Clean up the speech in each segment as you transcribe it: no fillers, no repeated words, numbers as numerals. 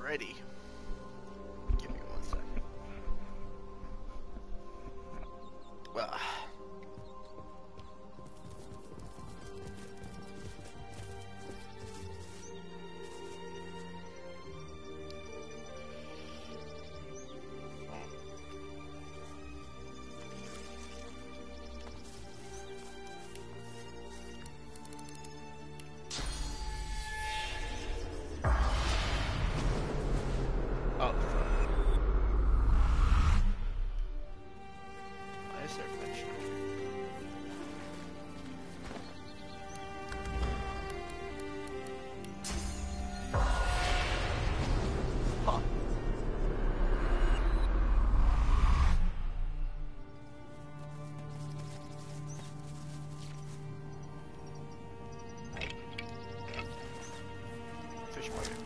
Alrighty. Give me 1 second. Well. Oh, why is there vegetable? Huh. Fish market.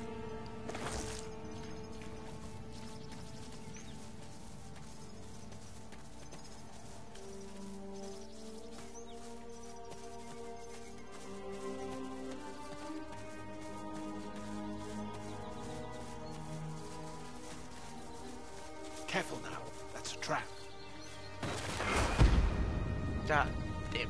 Careful now. That's a trap. God damn it.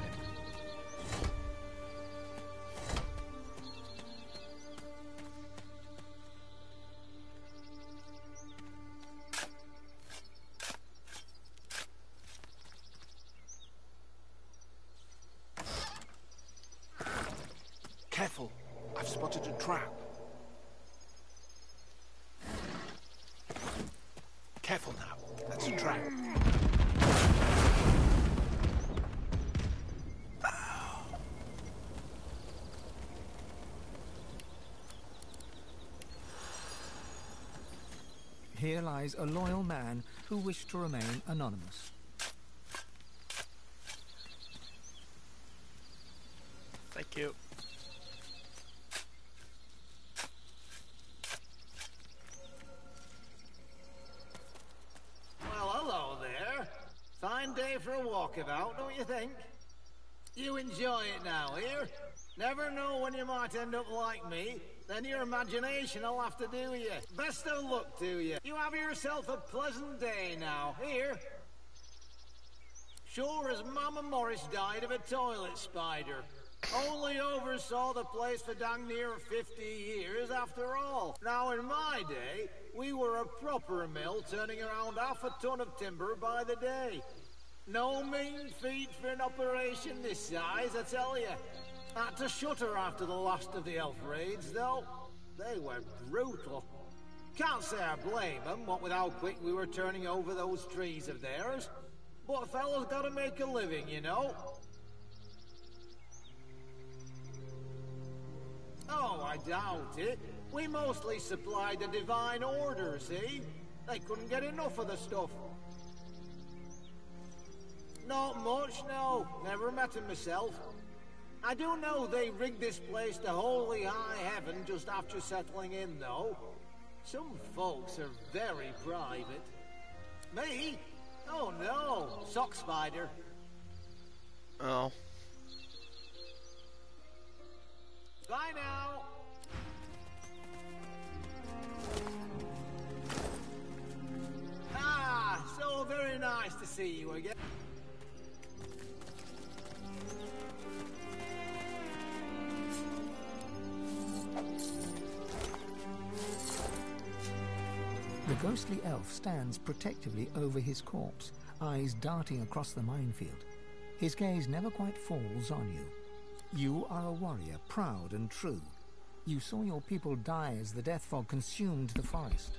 Careful. I've spotted a trap. Careful now. That's a trap. Here lies a loyal man who wished to remain anonymous. Thank you. Well, hello there. Fine day for a walkabout, don't you think? You enjoy it now, here? Never know when you might end up like me. Then your imagination will have to do you. Best of luck to you. You have yourself a pleasant day now, here. Sure as Mama Morris died of a toilet spider. Only oversaw the place for dang near 50 years after all. Now in my day, we were a proper mill turning around half a ton of timber by the day. No mean feat for an operation this size, I tell you. Had to shut her after the last of the elf raids, though. They were brutal. Can't say I blame them, what with how quick we were turning over those trees of theirs. But a fellow's gotta make a living, you know. Oh, I doubt it. We mostly supplied the Divine Order, see? They couldn't get enough of the stuff. Not much, no. Never met him myself. I do know they rigged this place to holy high heaven just after settling in, though. Some folks are very private. Me? Oh no, Sock Spider. Oh. Bye now. Ah, so very nice to see you again. The ghostly elf stands protectively over his corpse, eyes darting across the minefield. His gaze never quite falls on you. You are a warrior, proud and true. You saw your people die as the death fog consumed the forest.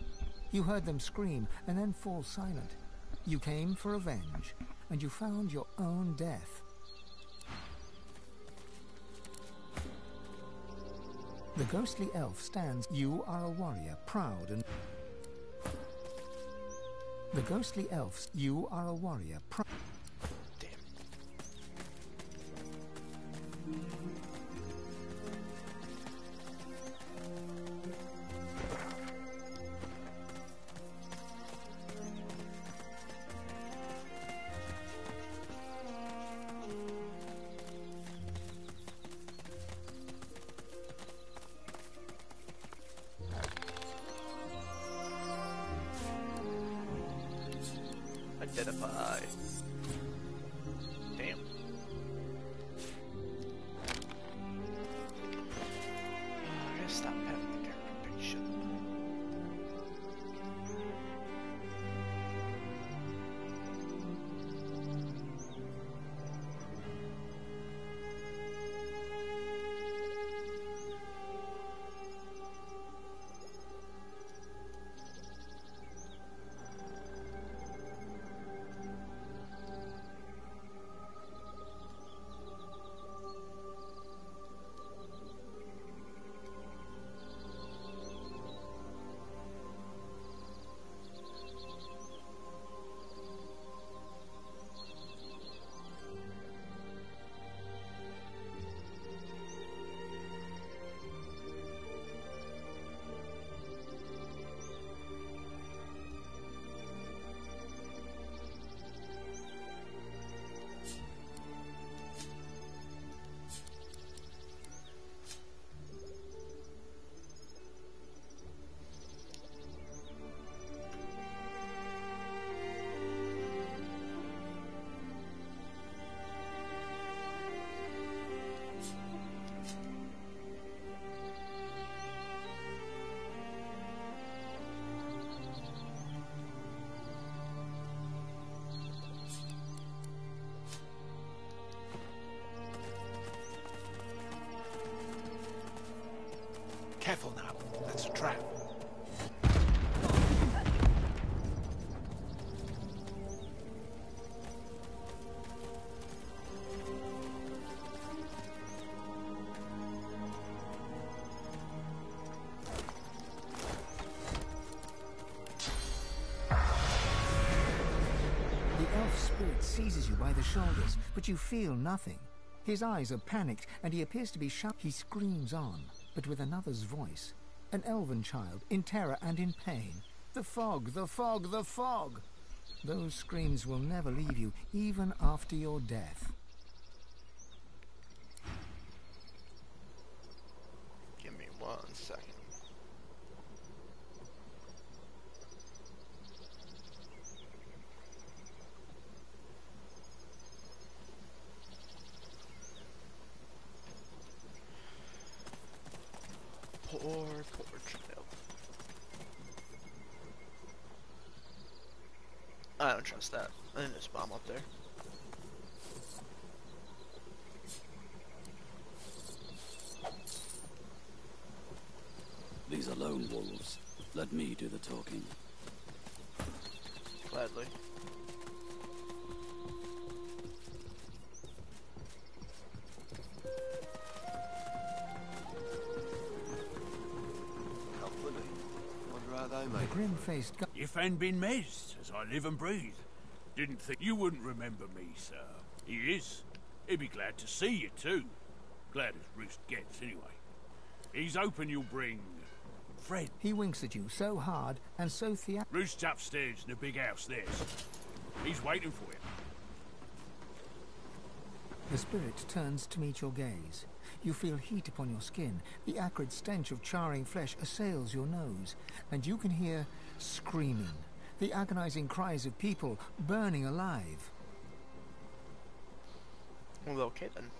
You heard them scream and then fall silent. You came for revenge, and you found your own death. The ghostly elf stands. You are a warrior, proud and... The ghostly elves. You are a warrior, proud... Damn. Identify. Damn. I gotta stop having the character picture. Careful now. That's a trap. The elf spirit seizes you by the shoulders, but you feel nothing. His eyes are panicked, and he appears to be shocked. He screams on, but with another's voice. An elven child, in terror and in pain. The fog, the fog, the fog! Those screams will never leave you, even after your death. Give me 1 second. Poor child. I don't trust that. I think there's a bomb up there. These are lone wolves. Let me do the talking. Gladly. The grim-faced guy. If I'd been Mez, as I live and breathe, didn't think you wouldn't remember me, sir. He is. He'd be glad to see you, too. Glad as Roost gets, anyway. He's hoping you'll bring... Fred. He winks at you so hard and so Roost's upstairs in the big house there. He's waiting for you. The spirit turns to meet your gaze. You feel heat upon your skin. The acrid stench of charring flesh assails your nose, and you can hear screaming, the agonizing cries of people burning alive. Well, okay then.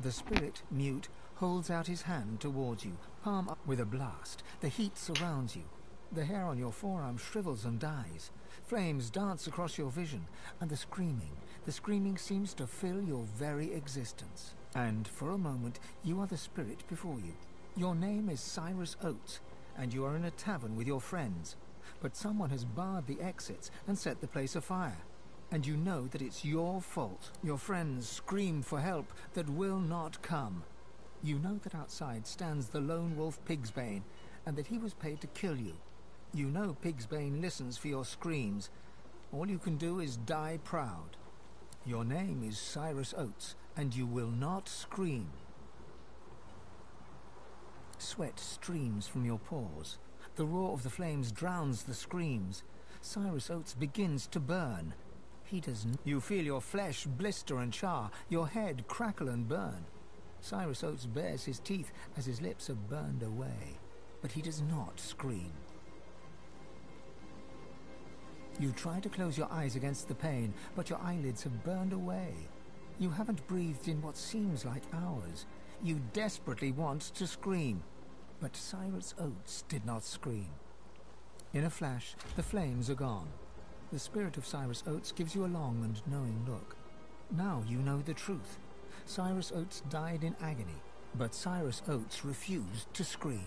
The spirit, mute, holds out his hand towards you, palm up. With a blast, the heat surrounds you. The hair on your forearm shrivels and dies. Flames dance across your vision, and the screaming seems to fill your very existence. And for a moment, you are the spirit before you. Your name is Cyrus Oates, and you are in a tavern with your friends. But someone has barred the exits and set the place afire. And you know that it's your fault. Your friends scream for help that will not come. You know that outside stands the lone wolf Pigsbane, and that he was paid to kill you. You know Pigsbane listens for your screams. All you can do is die proud. Your name is Cyrus Oates, and you will not scream. Sweat streams from your pores. The roar of the flames drowns the screams. Cyrus Oates begins to burn. He does not. You feel your flesh blister and char, your head crackle and burn. Cyrus Oates bares his teeth as his lips are burned away, but he does not scream. You try to close your eyes against the pain, but your eyelids have burned away. You haven't breathed in what seems like hours. You desperately want to scream. But Cyrus Oates did not scream. In a flash, the flames are gone. The spirit of Cyrus Oates gives you a long and knowing look. Now you know the truth. Cyrus Oates died in agony, but Cyrus Oates refused to scream.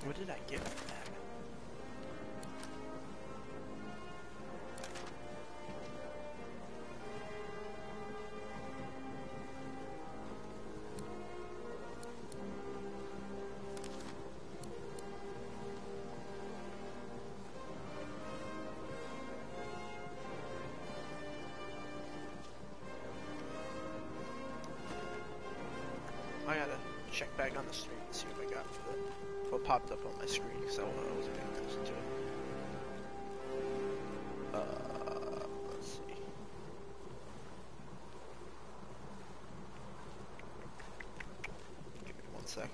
What did I get from that? I gotta check back on the stream and see what I got for that. What popped up on my screen because I wasn't paying attention to it. Let's see. Give me 1 second.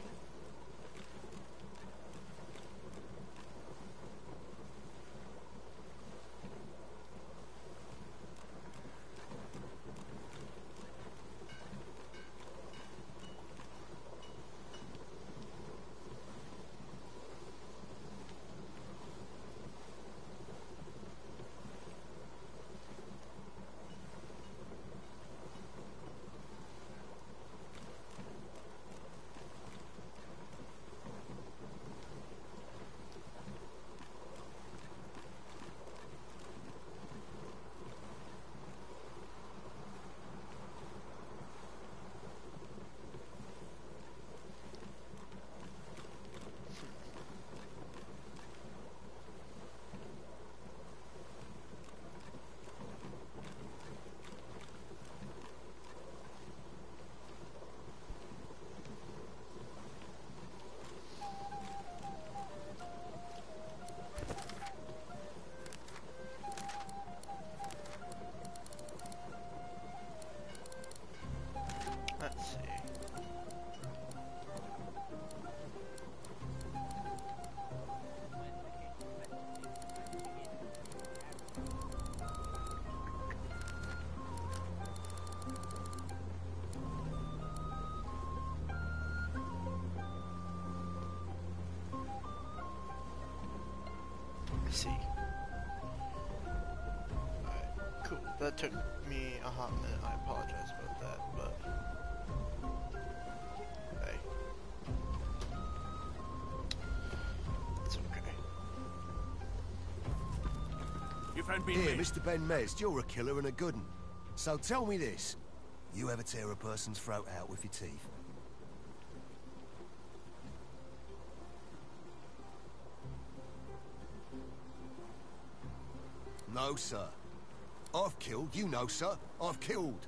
Let's see. Let's see. Alright, cool. That took me a hot minute. I apologize about that, but hey. It's okay. If I'd been Here, me, Mr. Ben Mezd, you're a killer and a good 'un. So tell me this. You ever tear a person's throat out with your teeth? No, sir. I've killed, you know, sir. I've killed.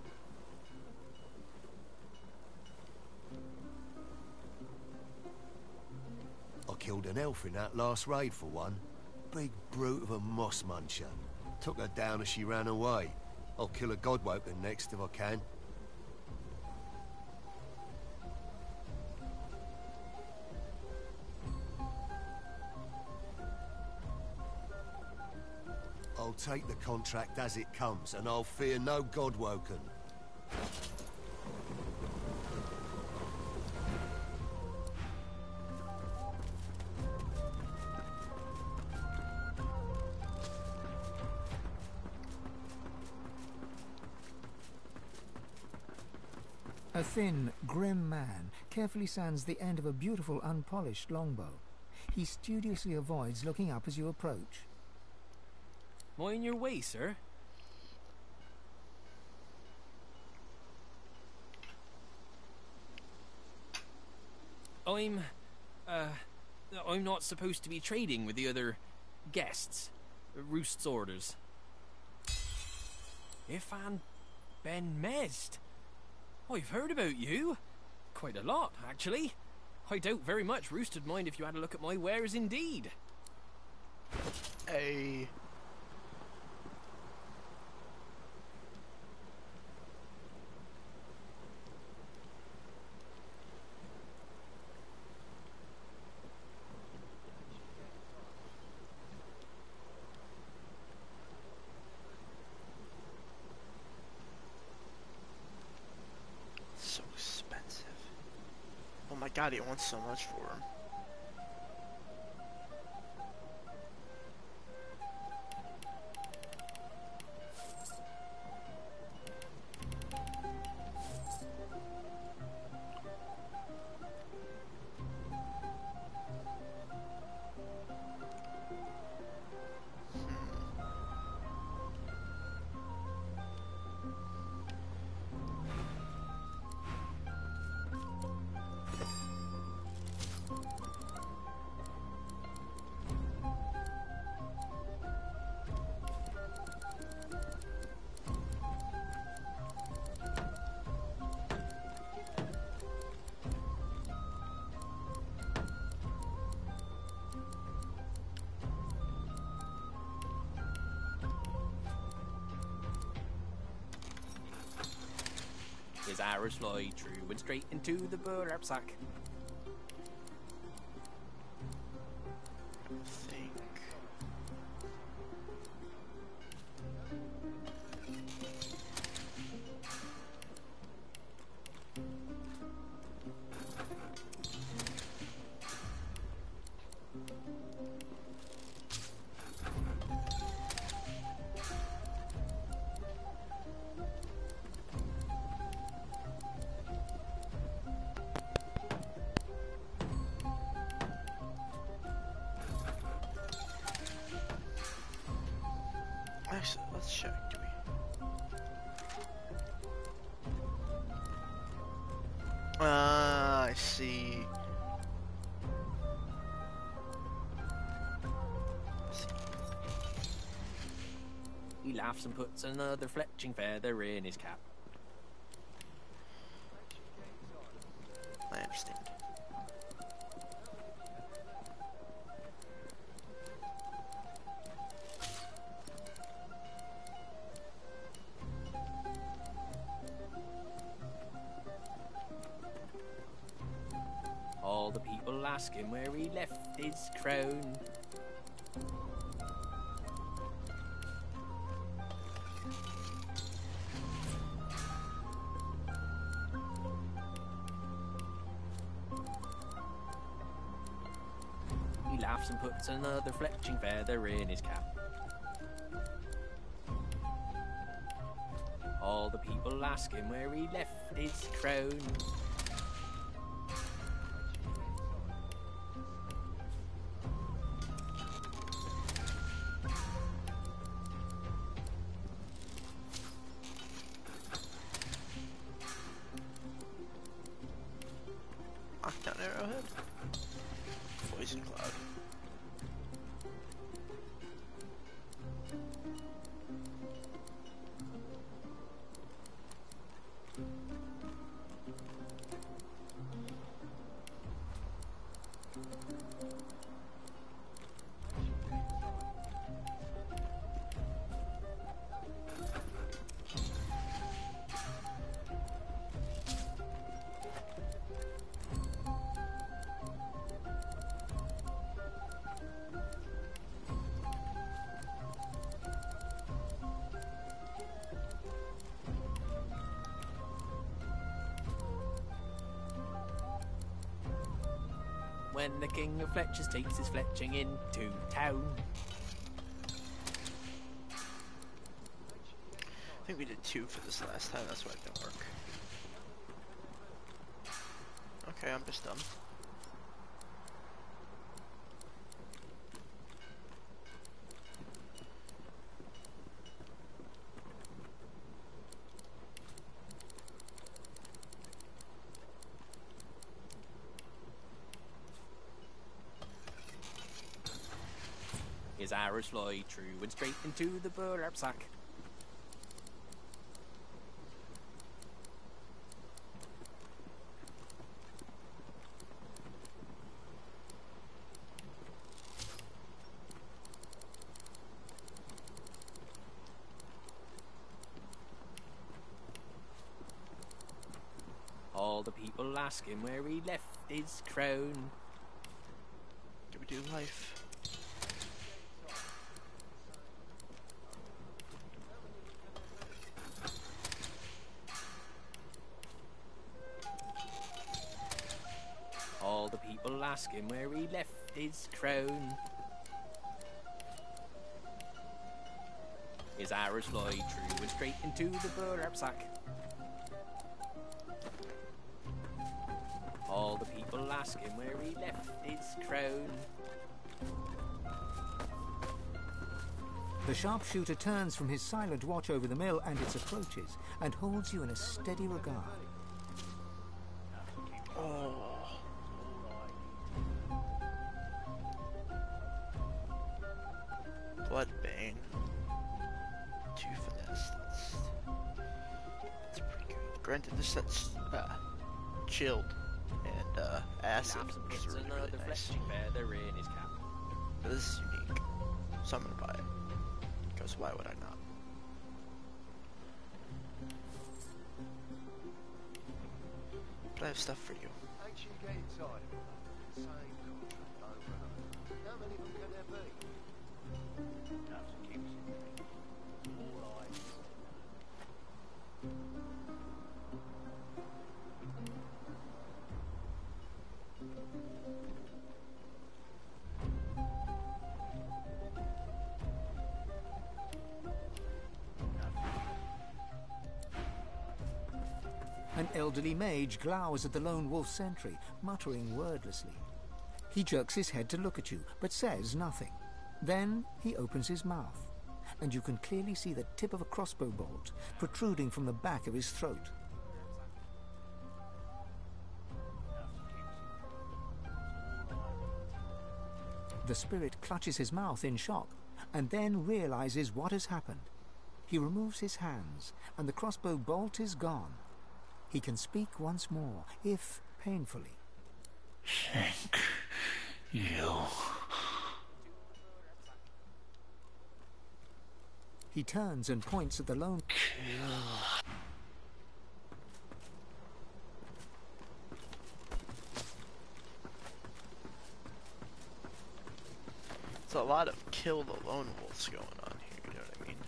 I killed an elf in that last raid, for one. Big brute of a moss muncher. Took her down as she ran away. I'll kill a Godwoken next if I can. I'll take the contract as it comes, and I'll fear no Godwoken. A thin, grim man carefully sands the end of a beautiful, unpolished longbow. He studiously avoids looking up as you approach. Mind your way, sir. I'm not supposed to be trading with the other guests. Roost's orders. Ifan Ben Mezd. I've heard about you. Quite a lot, actually. I doubt very much Roost would mind if you had a look at my wares indeed. Hey. my god, he wants so much for him. His arrows fly true and straight into the burlap sack. I think. Actually, let's check. Do we? I see. He laughs and puts another fletching feather in his cap. I understand. All the people ask him where he left his crown. He laughs and puts another fletching feather in his cap. All the people ask him where he left his crown. Knockdown arrowhead. Poison cloud. When the king of fletchers takes his fletching into town. I think we did 2 for this last time, that's why it didn't work. Okay, I'm just done. His arrows fly true and straight into the burlap sack. All the people ask him where he left his crown. Do we do life? All the people ask him where he left his crown. His arrows fly true and straight into the burlap sack. All the people ask him where he left his crown. The sharpshooter turns from his silent watch over the mill and its approaches, and holds you in a steady regard. Oh. Bloodbane. 2 finesse. That's pretty good. Granted, this set's chilled and acid, which is really, really nice. Feather in his cap. But this is unique, so I'm gonna buy it. Because why would I not? But I have stuff for you. Ain't you getting tired of it? Same contract over and over. How many of them can there be? An elderly mage glowers at the lone wolf sentry, muttering wordlessly. He jerks his head to look at you, but says nothing. Then he opens his mouth, and you can clearly see the tip of a crossbow bolt protruding from the back of his throat. The spirit clutches his mouth in shock, and then realizes what has happened. He removes his hands, and the crossbow bolt is gone. He can speak once more, if painfully. Thank you. He turns and points at the lone... It's a lot of kill the lone wolves going on here, you know what I mean?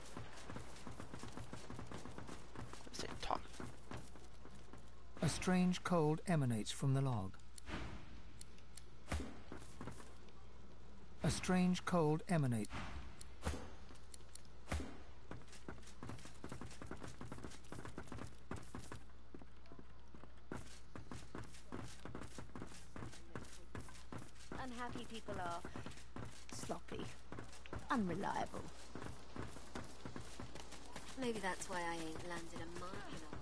Let's say talk. A strange cold emanates from the log. A strange cold emanates. Unhappy people are sloppy, unreliable. Maybe that's why I ain't landed a mile in a while.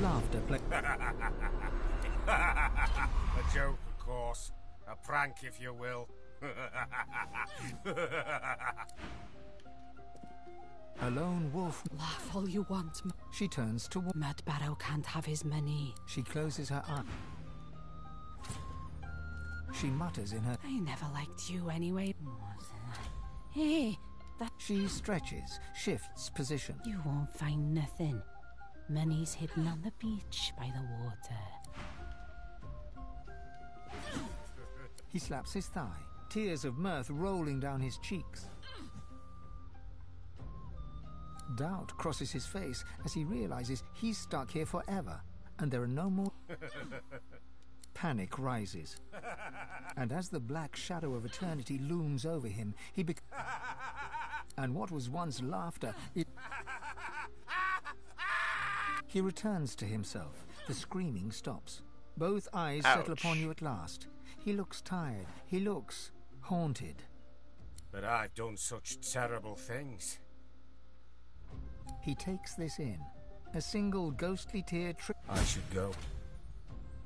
Laughter play. A joke, of course. A prank, if you will. A lone wolf. Laugh all you want. She turns to... Mudbarrow can't have his money. She closes her eye. She mutters in her... I never liked you anyway. Hey, that... She stretches, shifts position. You won't find nothing. Money's hidden on the beach by the water. He slaps his thigh, tears of mirth rolling down his cheeks. Doubt crosses his face as he realizes he's stuck here forever, and there are no more... Panic rises. And as the black shadow of eternity looms over him, and what was once laughter... He returns to himself. The screaming stops. Both eyes settle upon you at last. He looks tired. He looks haunted. But I've done such terrible things. He takes this in. A single ghostly tear I should go.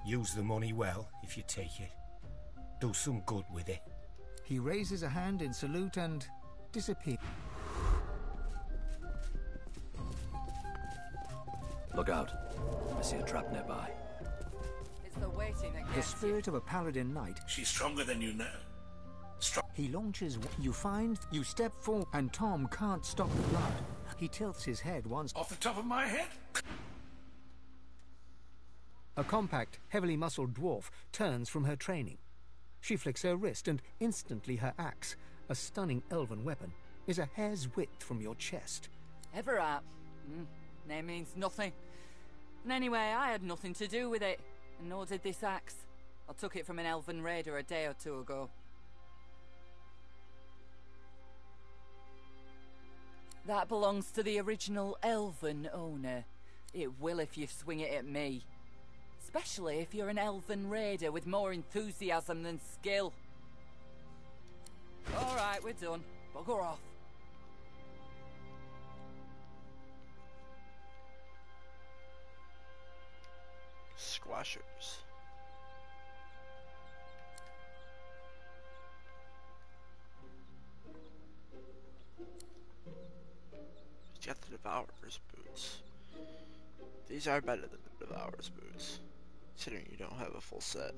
Use the money well, if you take it. Do some good with it. He raises a hand in salute and disappears. Look out. I see a trap nearby. It's the waiting that The spirit of a paladin knight. She's stronger than you know. He launches. You find. You step forward, and Tom can't stop the blood. He tilts his head once. Off the top of my head? A compact, heavily muscled dwarf turns from her training. She flicks her wrist, and instantly her axe, a stunning elven weapon, is a hair's width from your chest. Everard. Name means nothing. And anyway, I had nothing to do with it, and nor did this axe. I took it from an elven raider a day or two ago. That belongs to the original elven owner. It will if you swing it at me. Especially if you're an elven raider with more enthusiasm than skill. Alright, we're done. Bugger off. Squashers. He's got the Devourer's boots. These are better than the Devourer's boots, considering you don't have a full set.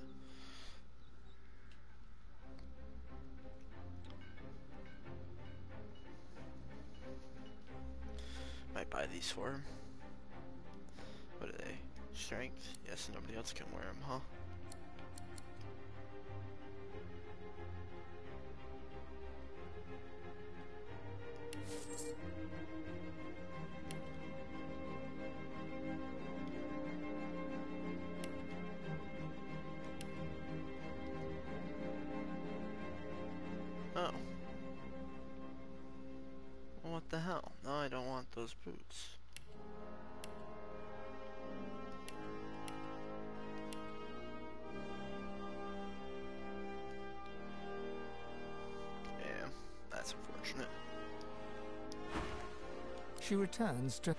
Might buy these for him. What are they? Strength? Yes, nobody else can wear them, huh? Oh. What the hell? No, I don't want those boots. Yeah, that's unfortunate. She returns to...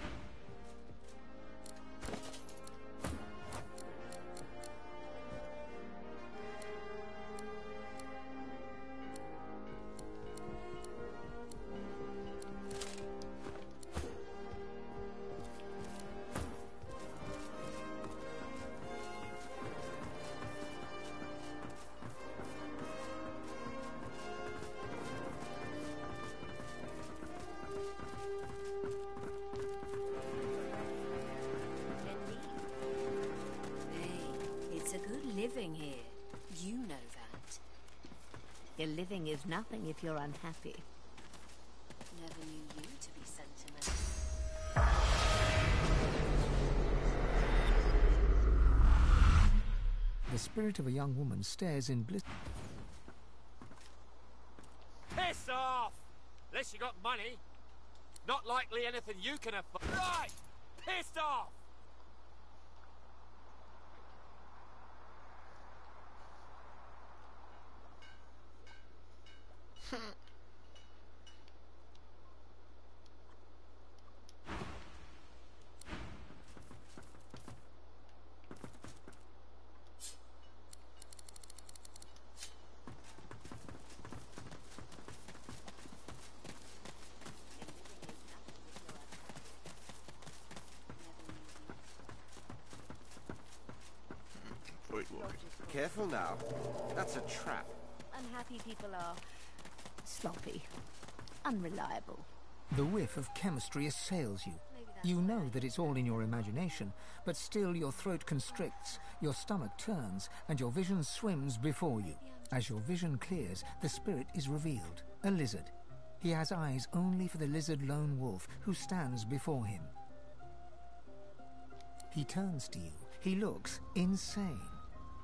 Here. You know that. Your living is nothing if you're unhappy. Never knew you to be sentimental. The spirit of a young woman stares in bliss. Piss off! Unless you got money. Not likely anything you can afford. Right! Pissed off! Careful now. That's a trap. Unhappy people are sloppy, unreliable. The whiff of chemistry assails you. You know that it's all in your imagination, but still your throat constricts, your stomach turns, and your vision swims before you. As your vision clears, the spirit is revealed, a lizard. He has eyes only for the lizard lone wolf who stands before him. He turns to you. He looks insane.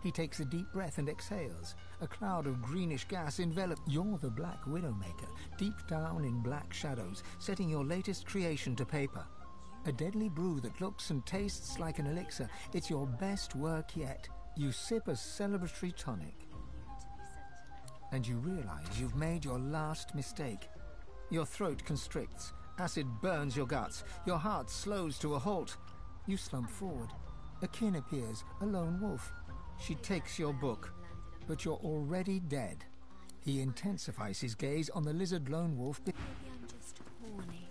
He takes a deep breath and exhales. A cloud of greenish gas envelops. You're the Black Widowmaker, deep down in black shadows, setting your latest creation to paper. A deadly brew that looks and tastes like an elixir. It's your best work yet. You sip a celebratory tonic. And you realize you've made your last mistake. Your throat constricts. Acid burns your guts. Your heart slows to a halt. You slump forward. A kin appears, a lone wolf. She takes your book, but you're already dead. He intensifies his gaze on the lizard lone wolf. Maybe I'm just horny.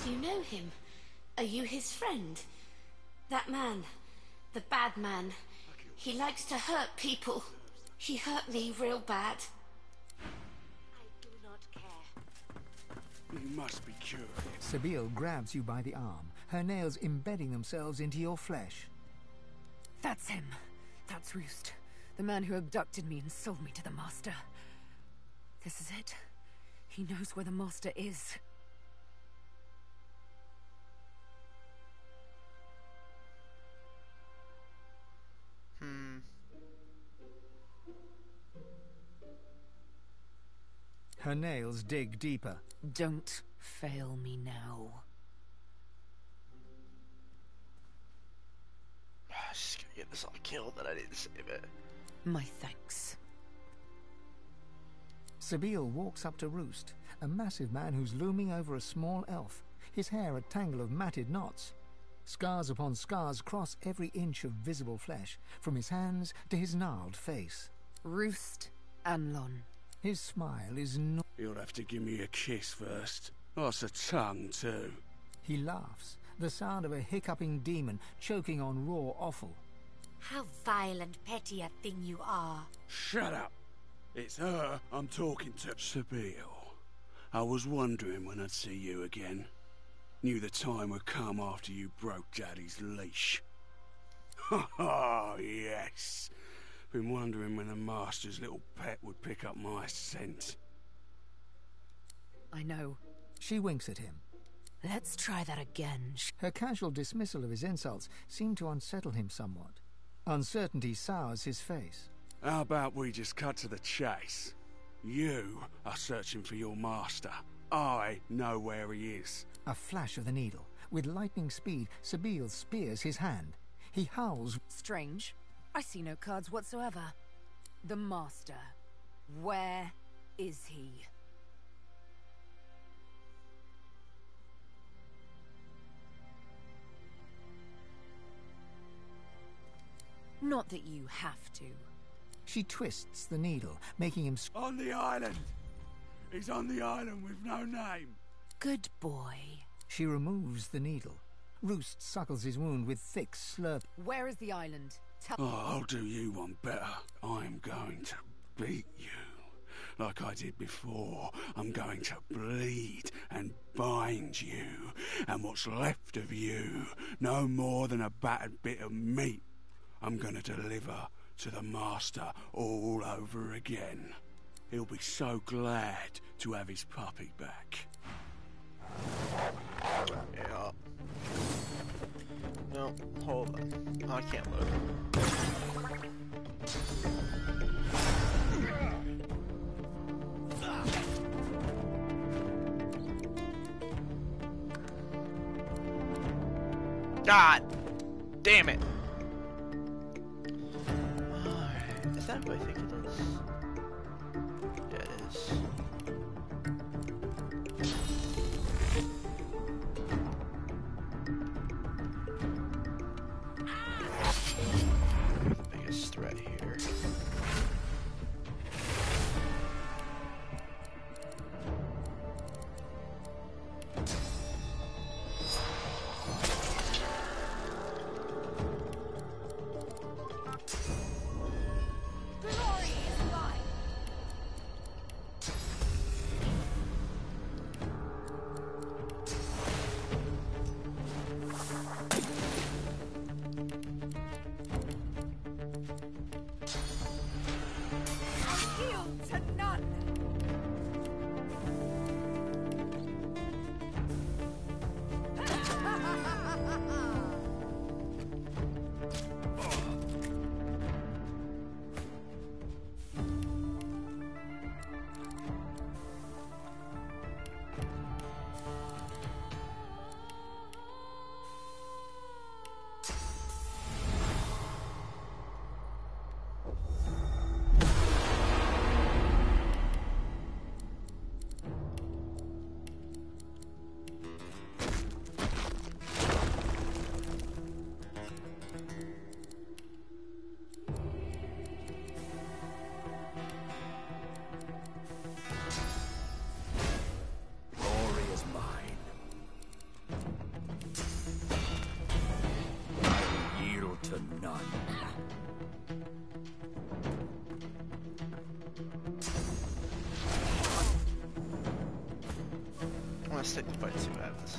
Do you know him? Are you his friend? That man, the bad man, he likes to hurt people. He hurt me real bad. I do not care. must be curious. Sabine grabs you by the arm, her nails embedding themselves into your flesh. That's him. That's Roost. The man who abducted me and sold me to the Master. This is it. He knows where the Master is. Her nails dig deeper. Don't fail me now. Just gonna get this all killed that I didn't save it. My thanks. Sabine walks up to Roost, a massive man who's looming over a small elf, his hair a tangle of matted knots. Scars upon scars cross every inch of visible flesh, from his hands to his gnarled face. Roost Anlon. His smile is You'll have to give me a kiss first. Lots of tongue, too. He laughs, the sound of a hiccuping demon choking on raw offal. How vile and petty a thing you are. Shut up. It's her I'm talking to. Sabine, I was wondering when I'd see you again. Knew the time would come after you broke Daddy's leash. Oh, yes. Been wondering when the Master's little pet would pick up my scent. I know. She winks at him. Let's try that again. Her casual dismissal of his insults seemed to unsettle him somewhat. Uncertainty sours his face. How about we just cut to the chase? You are searching for your Master. I know where he is. A flash of the needle. With lightning speed, Sabine spears his hand. He howls. Strange. I see no cards whatsoever. The Master. Where is he? Not that you have to. She twists the needle, making him... On the island! He's on the island with no name. Good boy. She removes the needle. Roost suckles his wound with thick slurp. Where is the island? I'll do you one better. I'm going to beat you. Like I did before. I'm going to bleed and bind you. And what's left of you, no more than a battered bit of meat, I'm going to deliver to the Master all over again. He'll be so glad to have his puppy back. Yeah. No, hold on. I can't load. God damn it. Alright, is that who I think it is? Yeah, it is. The biggest threat here. guess I can fight two halves.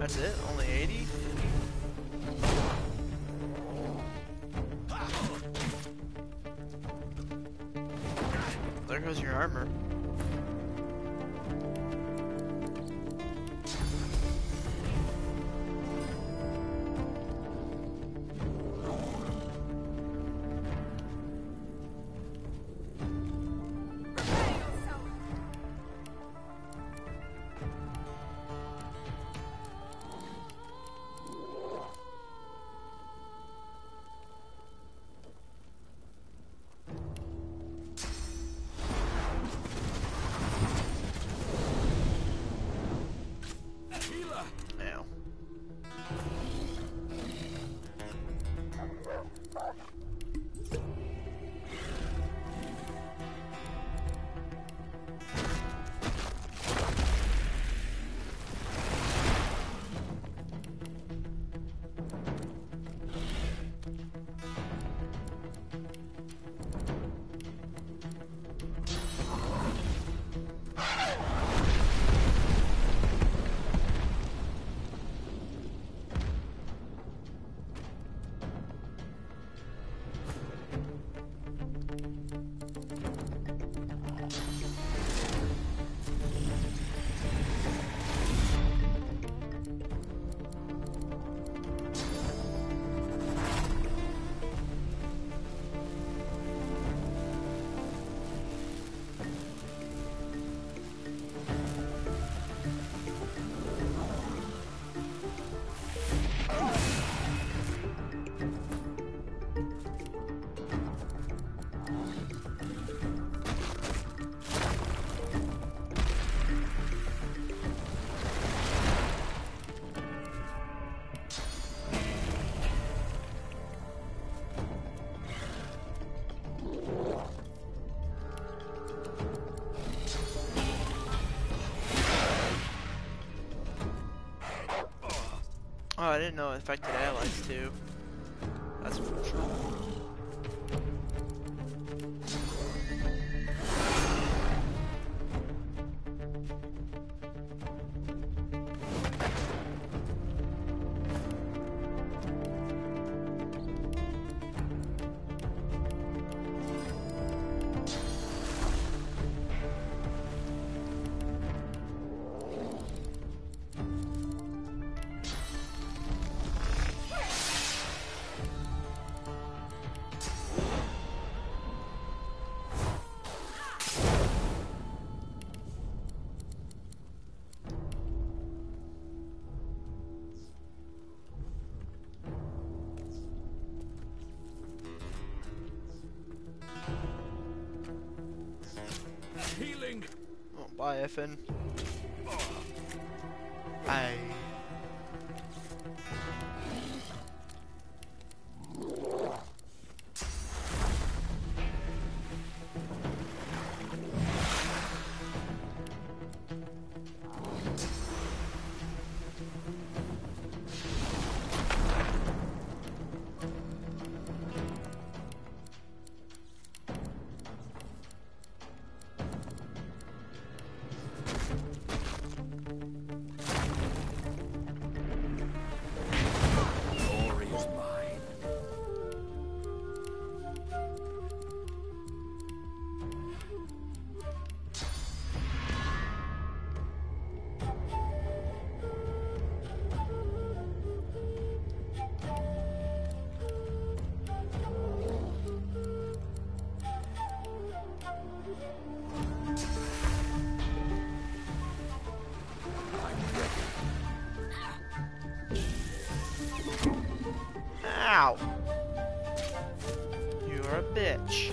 That's it? Only 80? There goes your armor. Oh, I didn't know it affected allies too. That's unfortunate. Healing. Oh, bye, Effin. Bye. Ow! You're a bitch.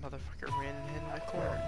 Motherfucker ran and hid in my corner.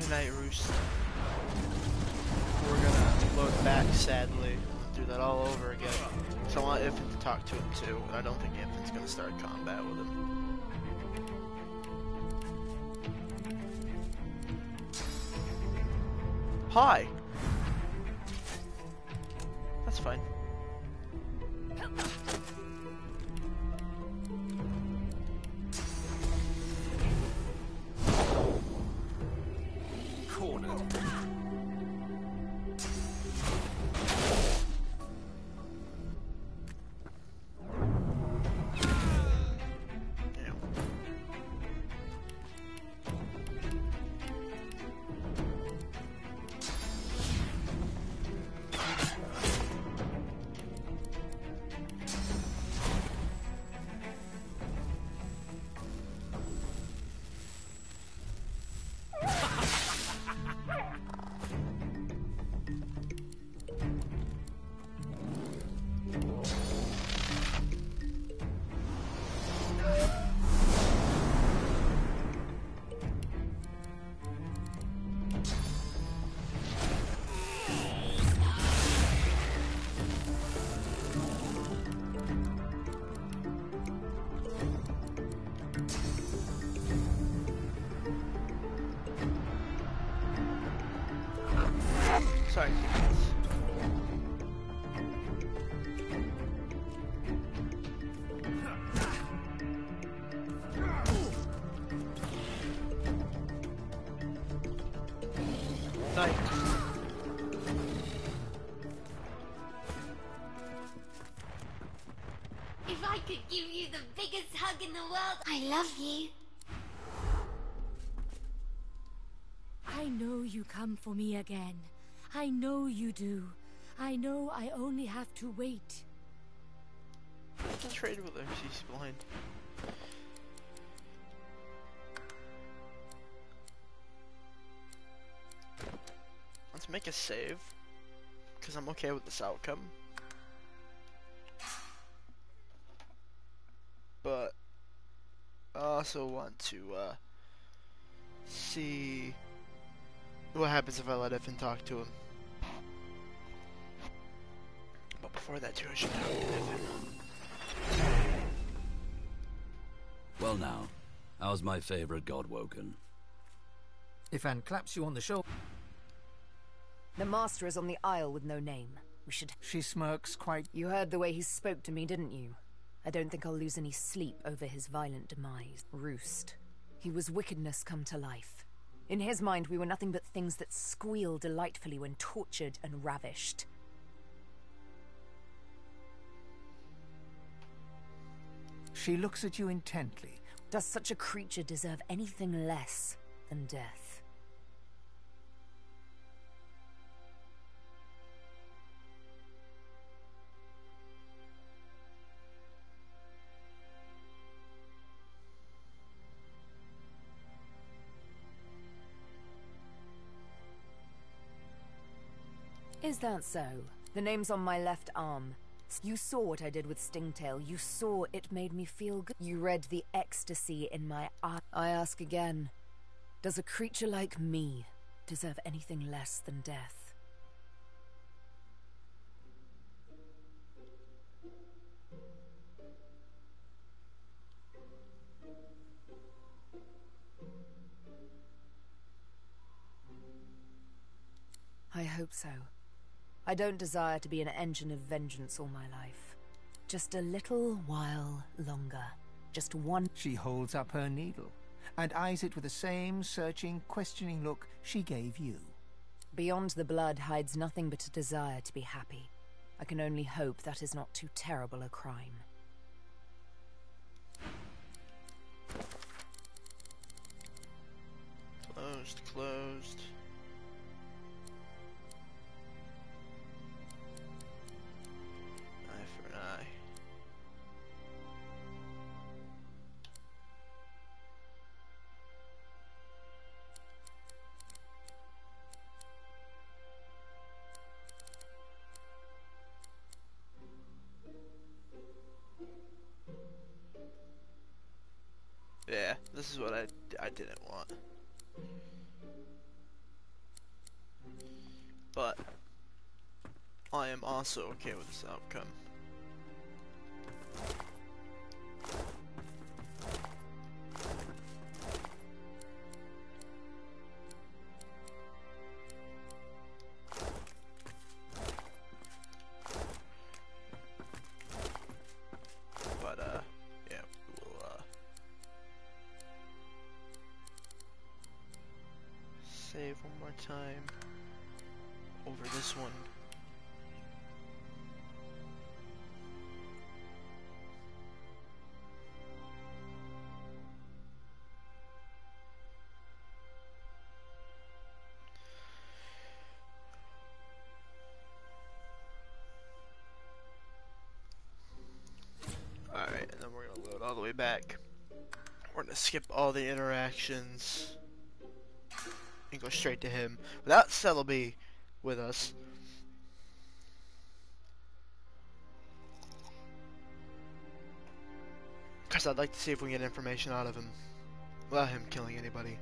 Night Roost. We're gonna load back, sadly. Do that all over again. So I want Ifrit to talk to him too. I don't think Ifrit's gonna start combat with him. Hi! That's fine. Sorry. Nice. I love you. I know you come for me again. I know you do. I know I only have to wait. I can trade with her, she's blind. Let's make a save, because I'm okay with this outcome. But I also want to see what happens if I let Evan talk to him. But before that too, I should talk to Evan. Well now, how's my favorite god woken? Ifan claps you on the shoulder. The Master is on the Isle with no name. We should... She smirks quite... You heard the way he spoke to me, didn't you? I don't think I'll lose any sleep over his violent demise. Roost. He was wickedness come to life. In his mind, we were nothing but things that squeal delightfully when tortured and ravished. She looks at you intently. Does such a creature deserve anything less than death? Is that so? The name's on my left arm. You saw what I did with Stingtail. You saw it made me feel good. You read the ecstasy in my eye. I ask again, does a creature like me deserve anything less than death? I hope so. I don't desire to be an engine of vengeance all my life. Just a little while longer. Just one... She holds up her needle and eyes it with the same searching, questioning look she gave you. Beyond the blood hides nothing but a desire to be happy. I can only hope that is not too terrible a crime. Closed, closed. Eye for an eye. Yeah, this is what I didn't want. But I am also okay with this outcome. But yeah, we'll save one more time over this one. Alright, and then we're gonna load all the way back. We're gonna skip all the interactions and go straight to him without Celebi with us. Because I'd like to see if we can get information out of him without him killing anybody.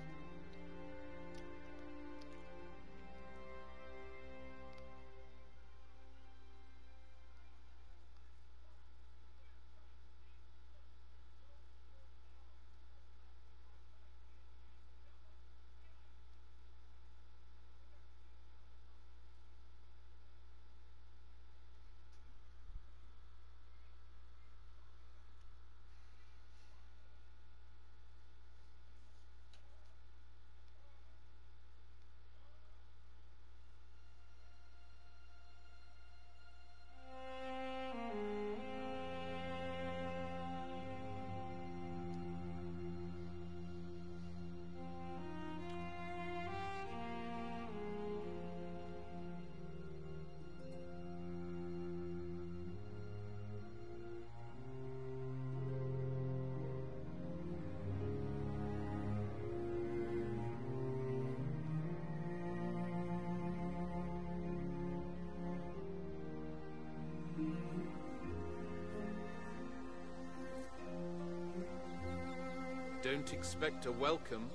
don't expect a welcome.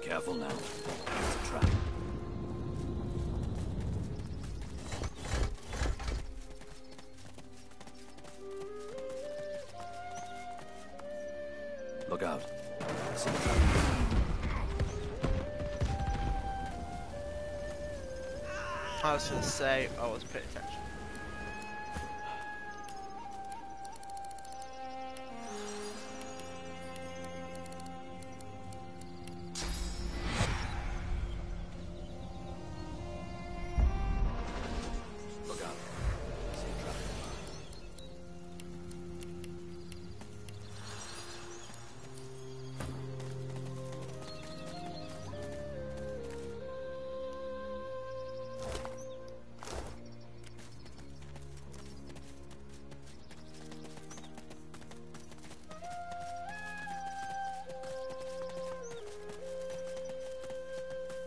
Careful now. It's a trap. Look out. It's a trap. I was gonna say, I was paying attention. Look out. It's a trap.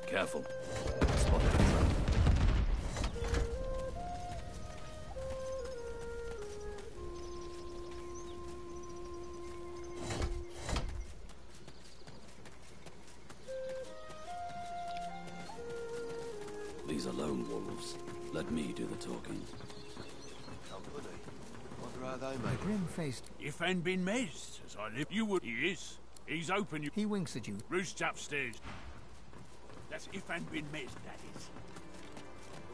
Careful. Spot the trap. These are lone wolves. Let me do the talking. Company. Wonder how they make it. Grim-faced. If I'd been Mez, as I live, you would. He is. He's open. He winks at you. Roost's upstairs. That's if I'd been Mez, that is.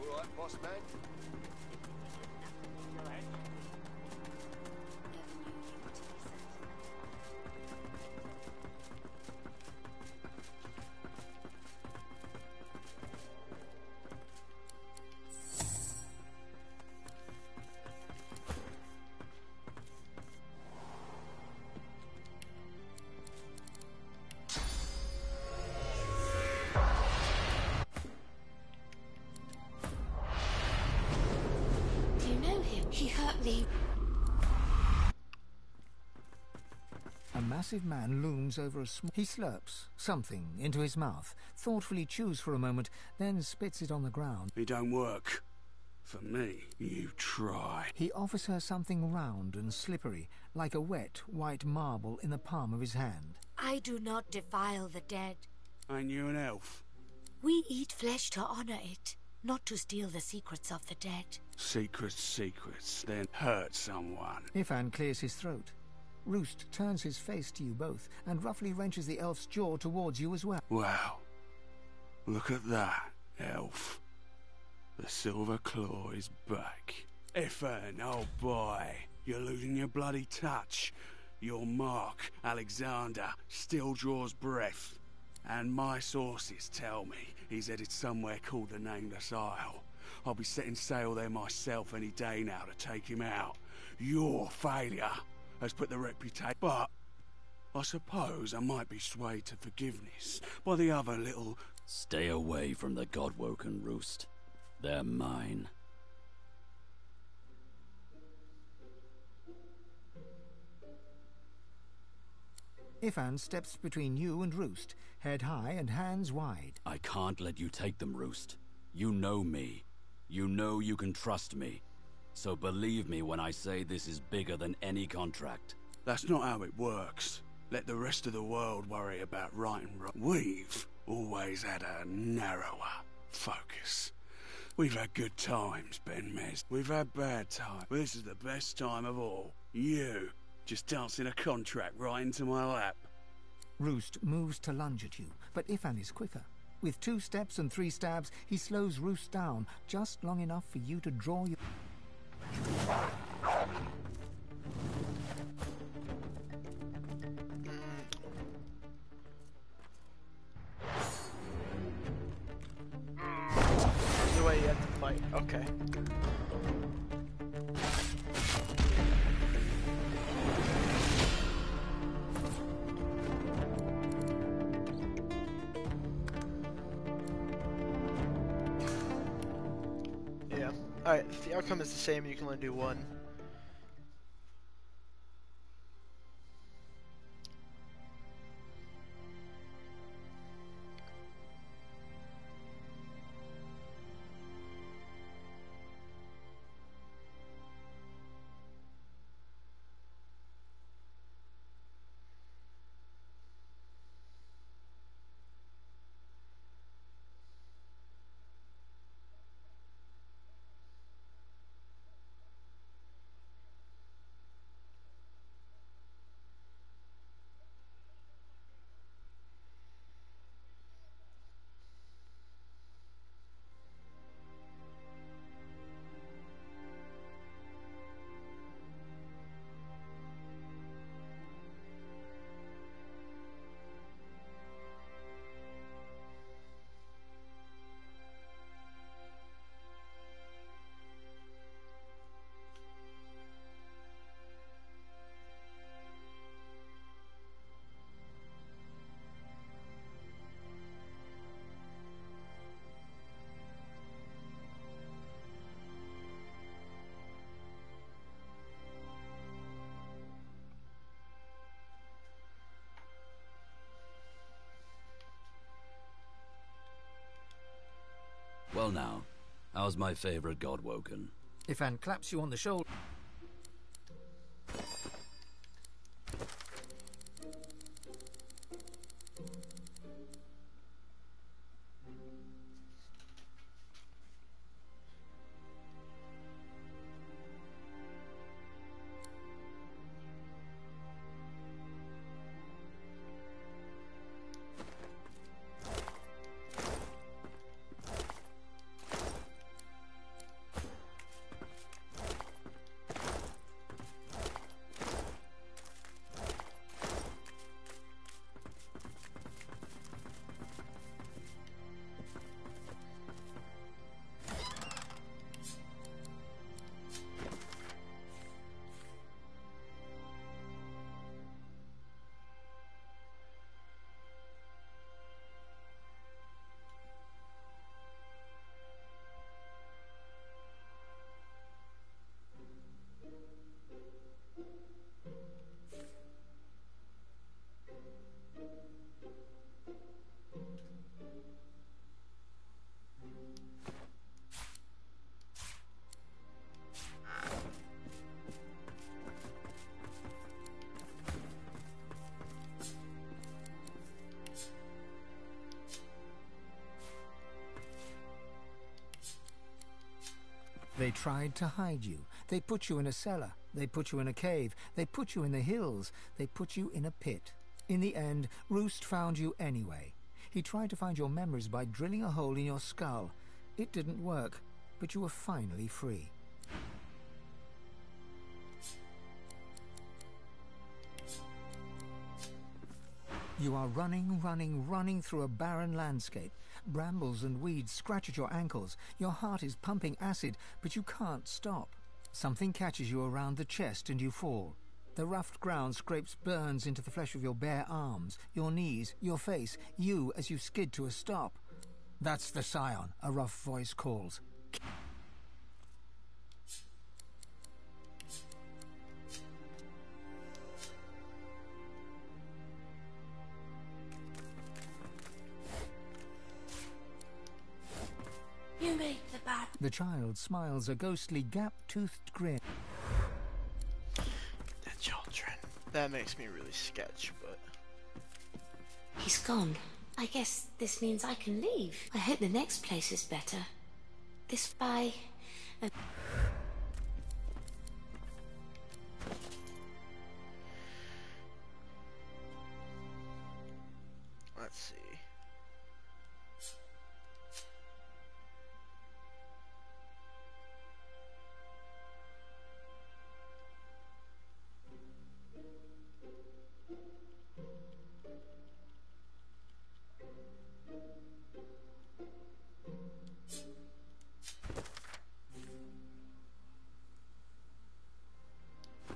All right, boss man. Do you know him? He hurt me. A massive man looms over a small... He slurps something into his mouth, thoughtfully chews for a moment, then spits it on the ground. It don't work. For me, you try. He offers her something round and slippery, like a wet, white marble in the palm of his hand. I do not defile the dead. Ain't you an elf? We eat flesh to honor it, not to steal the secrets of the dead. Secrets, then hurt someone. Ifan clears his throat. Roost turns his face to you both and roughly wrenches the elf's jaw towards you as well. Wow. Look at that, elf. The Silver Claw is back. Ifan, oh boy, you're losing your bloody touch. Your mark, Alexander, still draws breath. And my sources tell me he's headed somewhere called the Nameless Isle. I'll be setting sail there myself any day now to take him out. Your failure has put the reputation... But I suppose I might be swayed to forgiveness by the other little... Stay away from the Godwoken, Roost. They're mine. Ifan steps between you and Roost, head high and hands wide. I can't let you take them, Roost. You know me. You know you can trust me. So believe me when I say this is bigger than any contract. That's not how it works. Let the rest of the world worry about right and wrong. We've always had a narrower focus. We've had good times, Ben Mez. We've had bad times. But this is the best time of all. You just dancing a contract right into my lap. Roost moves to lunge at you, but Ifan is quicker. With 2 steps and 3 stabs, he slows Roost down just long enough for you to draw your... The way you have to fight. Okay. Yeah. Alright, if the outcome is the same, you can only do one. Well now, how's my favorite Godwoken? If Anne claps you on the shoulder... They tried to hide you. They put you in a cellar. They put you in a cave. They put you in the hills. They put you in a pit. In the end, Roost found you anyway. He tried to find your memories by drilling a hole in your skull. It didn't work, but you were finally free. You are running through a barren landscape. Brambles and weeds scratch at your ankles. Your heart is pumping acid, but you can't stop. Something catches you around the chest and you fall. The rough ground scrapes burns into the flesh of your bare arms, your knees, your face, you as you skid to a stop. That's the Scion, a rough voice calls. You make the bad. The child smiles a ghostly gap-toothed grin. The children. That makes me really sketch, but... He's gone. I guess this means I can leave. I hope the next place is better. This by... Let's see.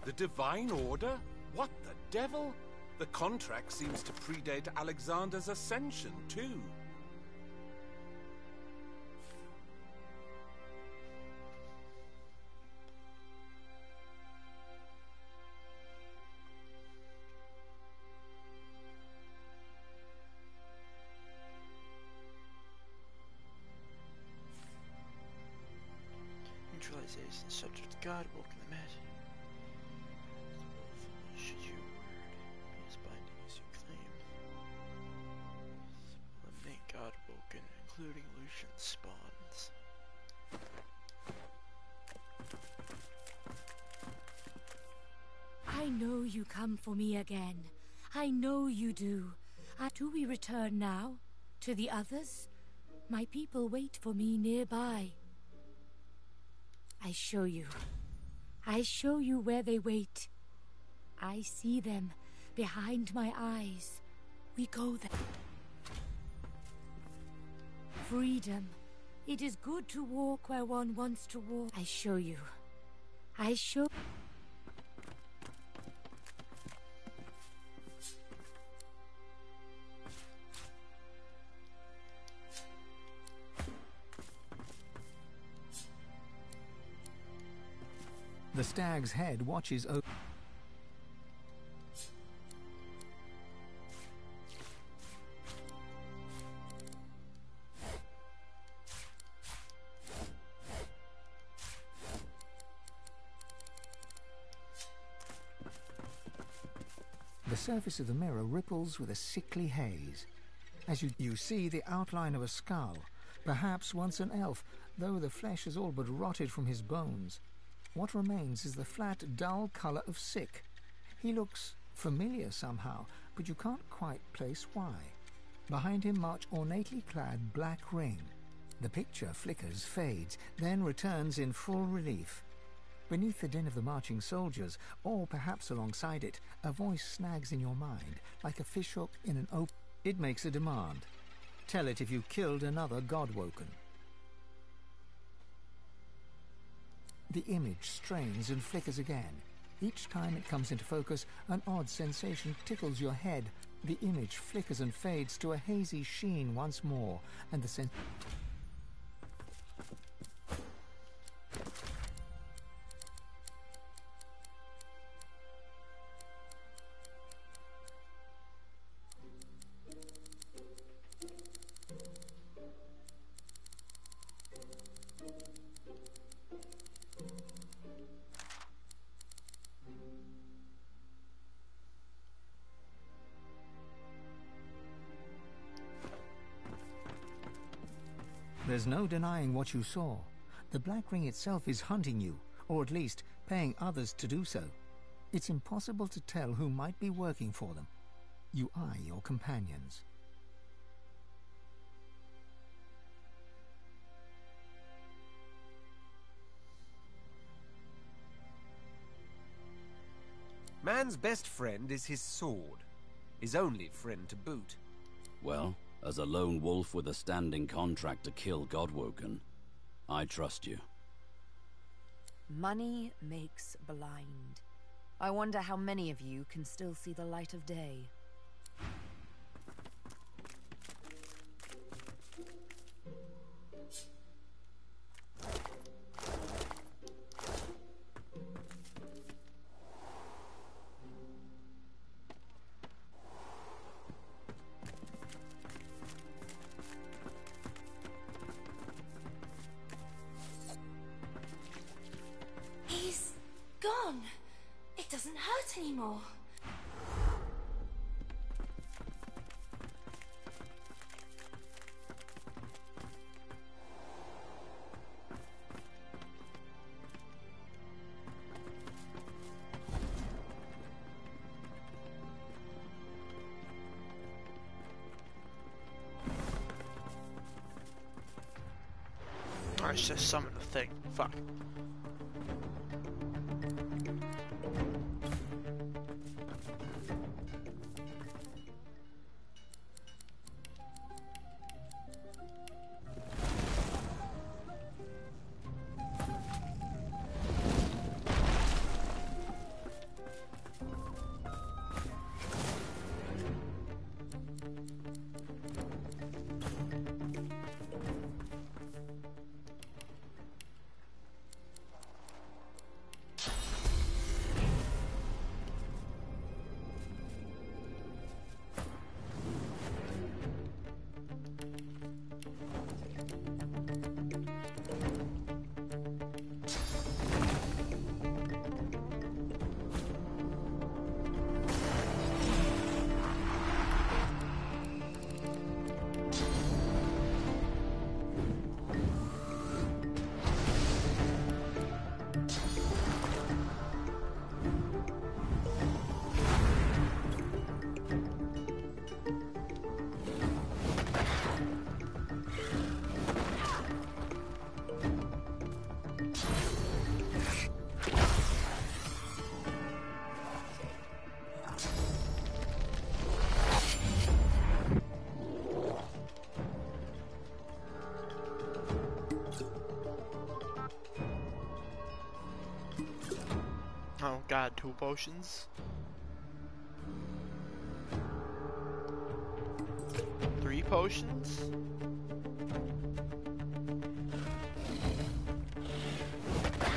The Divine Order? What the devil? The contract seems to predate Alexander's ascension, too. Neutralization subject to God, woke in the mat. Should your word be as binding as you claim? Eliminate God woken, including Lucian spawns. I know you come for me again. I know you do. Do we return now? To the others? My people wait for me nearby. I show you. I show you where they wait. I see them behind my eyes. We go there. Freedom. It is good to walk where one wants to walk. I show you. I show... The stag's head watches over. surface of the mirror ripples with a sickly haze. As you see the outline of a skull, perhaps once an elf, though the flesh has all but rotted from his bones. What remains is the flat, dull colour of sick. He looks familiar somehow, but you can't quite place why. Behind him march ornately clad Black Ring. The picture flickers, fades, then returns in full relief. Beneath the din of the marching soldiers, or perhaps alongside it, a voice snags in your mind, like a fishhook in an open. It makes a demand. Tell it if you killed another Godwoken. The image strains and flickers again. Each time it comes into focus, an odd sensation tickles your head. The image flickers and fades to a hazy sheen once more, and the There's no denying what you saw. The Black Ring itself is hunting you, or at least paying others to do so. It's impossible to tell who might be working for them. You eye your companions. Man's best friend is his sword. His only friend to boot. Well, as a lone wolf with a standing contract to kill Godwoken, I trust you. Money makes blind. I wonder how many of you can still see the light of day. He's gone. It doesn't hurt anymore. Oh, it's just summon the thing. Fuck. Oh god, 2 potions? 3 potions?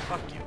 Fuck you.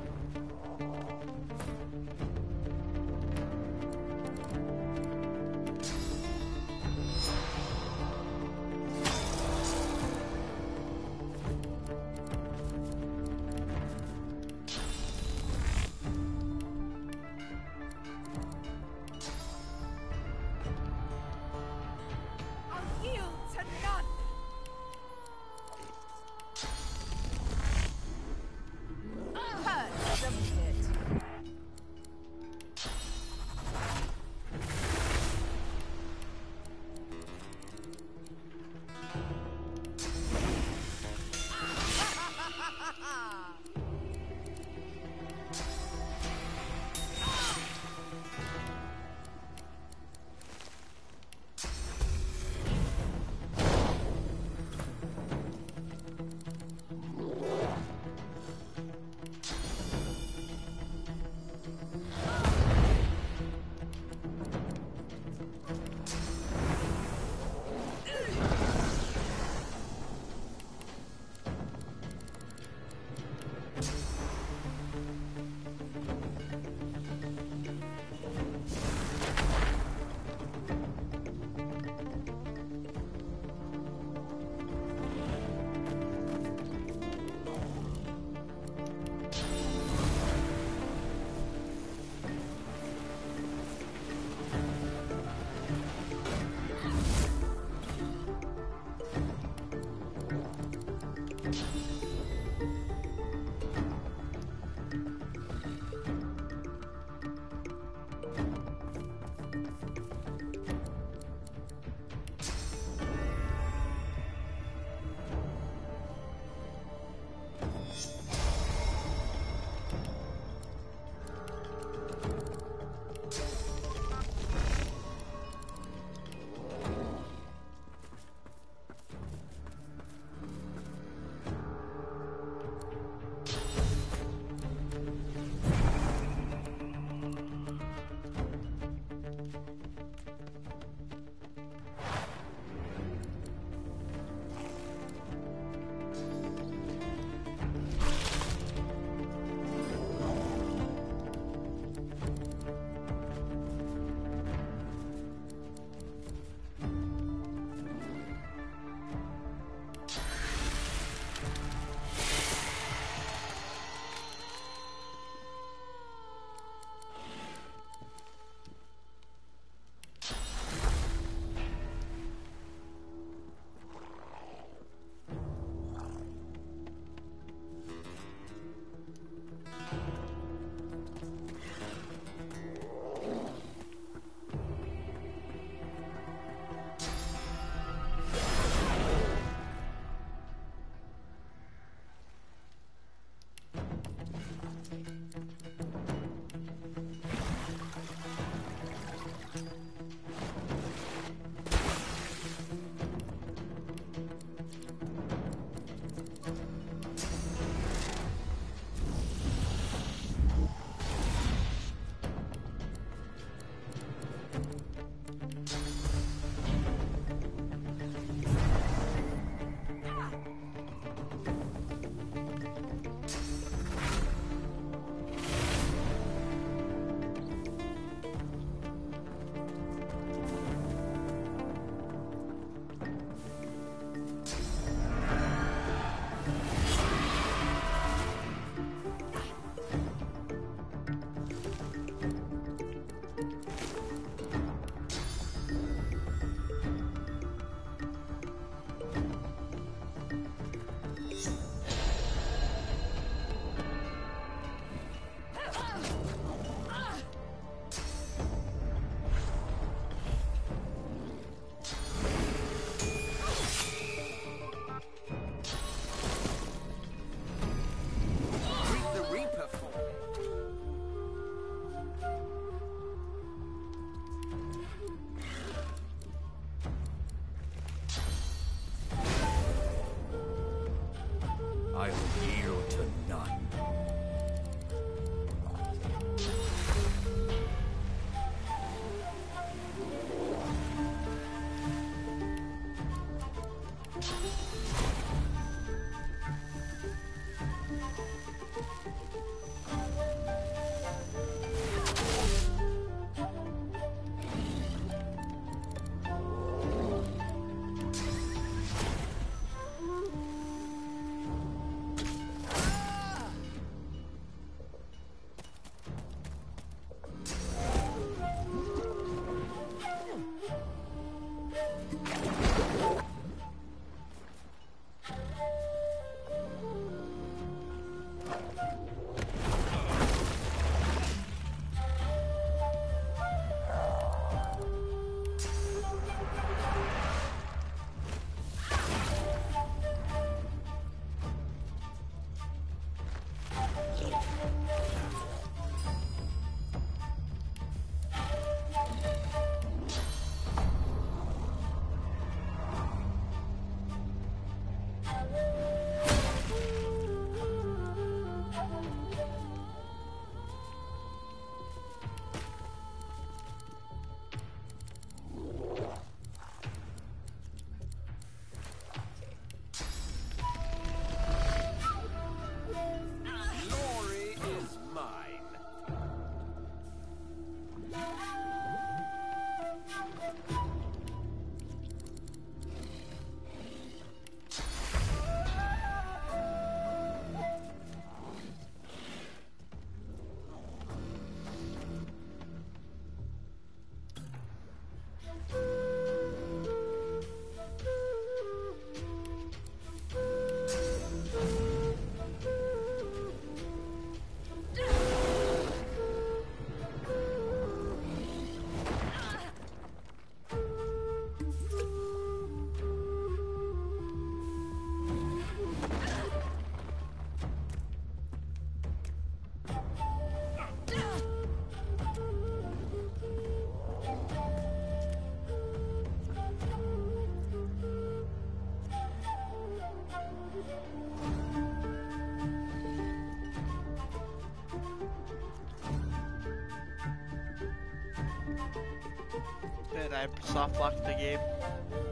Did I soft lock the game?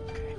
Okay.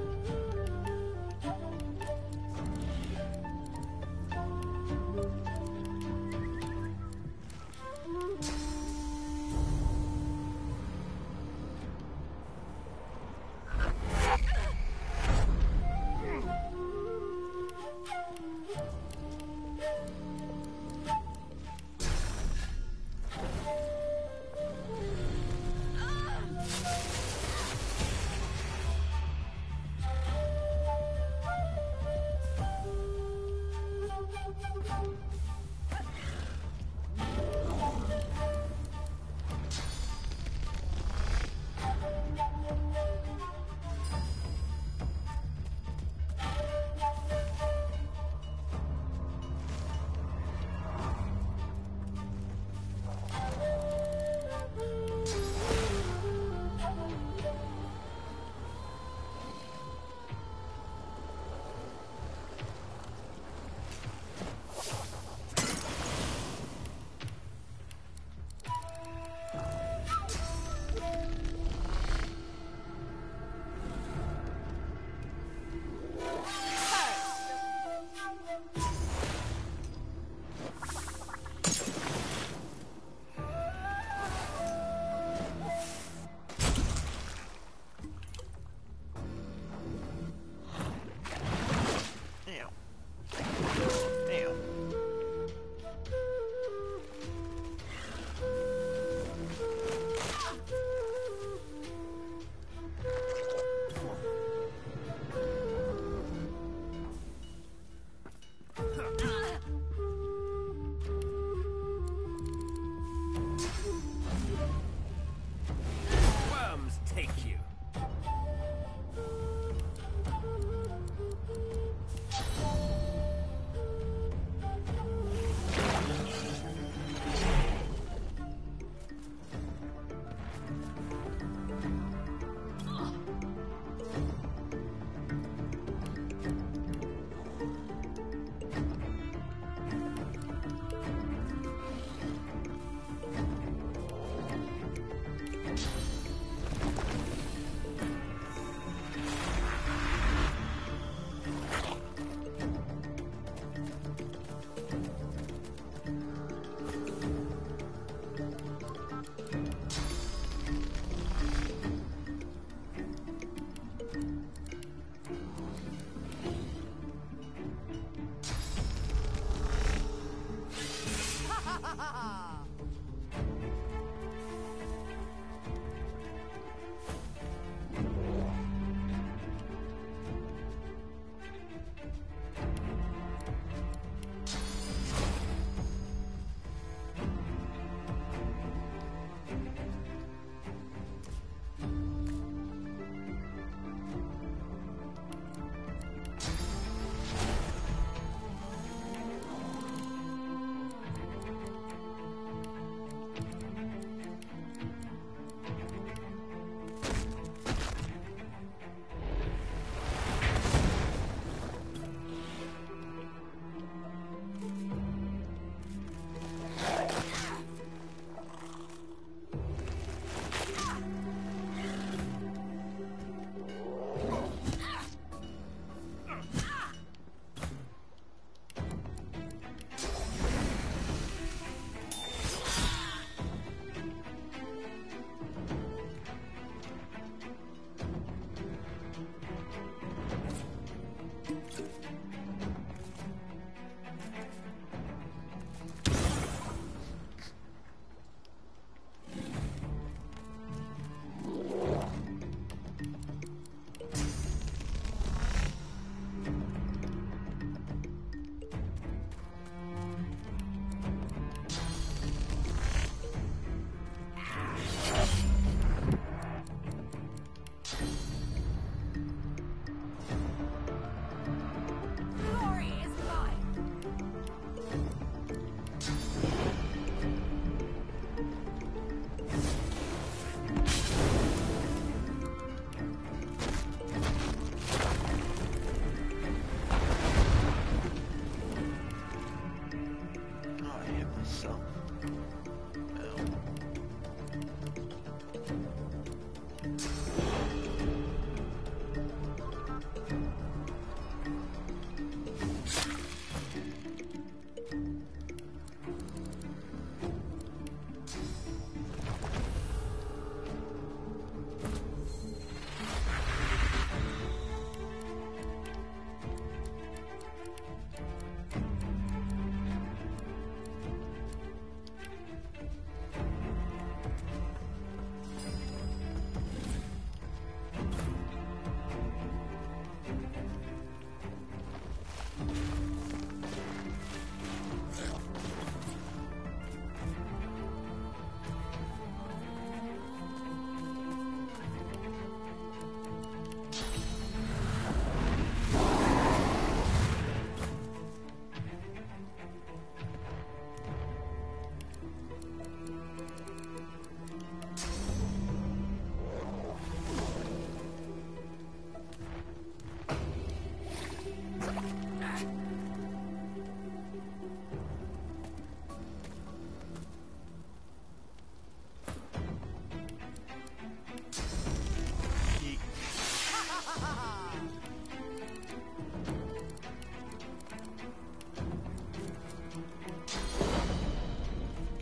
Good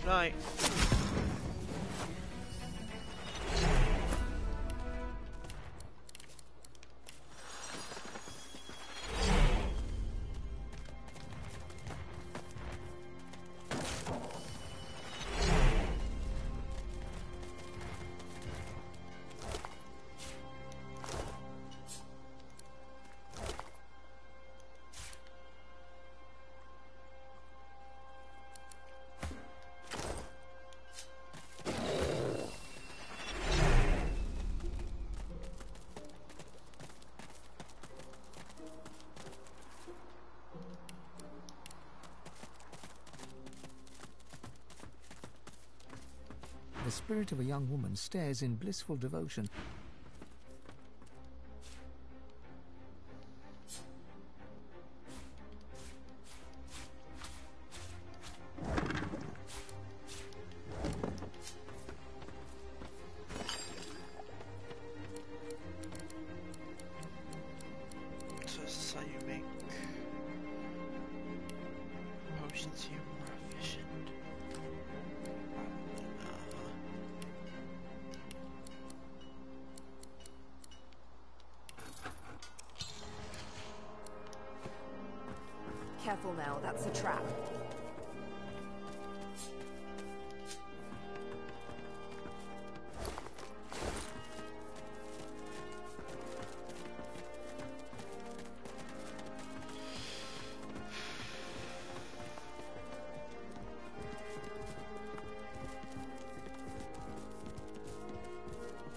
night. The spirit of a young woman stares in blissful devotion. So this is how you make potions here more efficient. Careful now, that's a trap.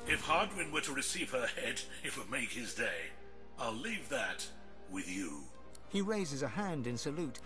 If Hardwin were to receive her head, it would make his day. I'll leave that with you. He raises a hand in salute.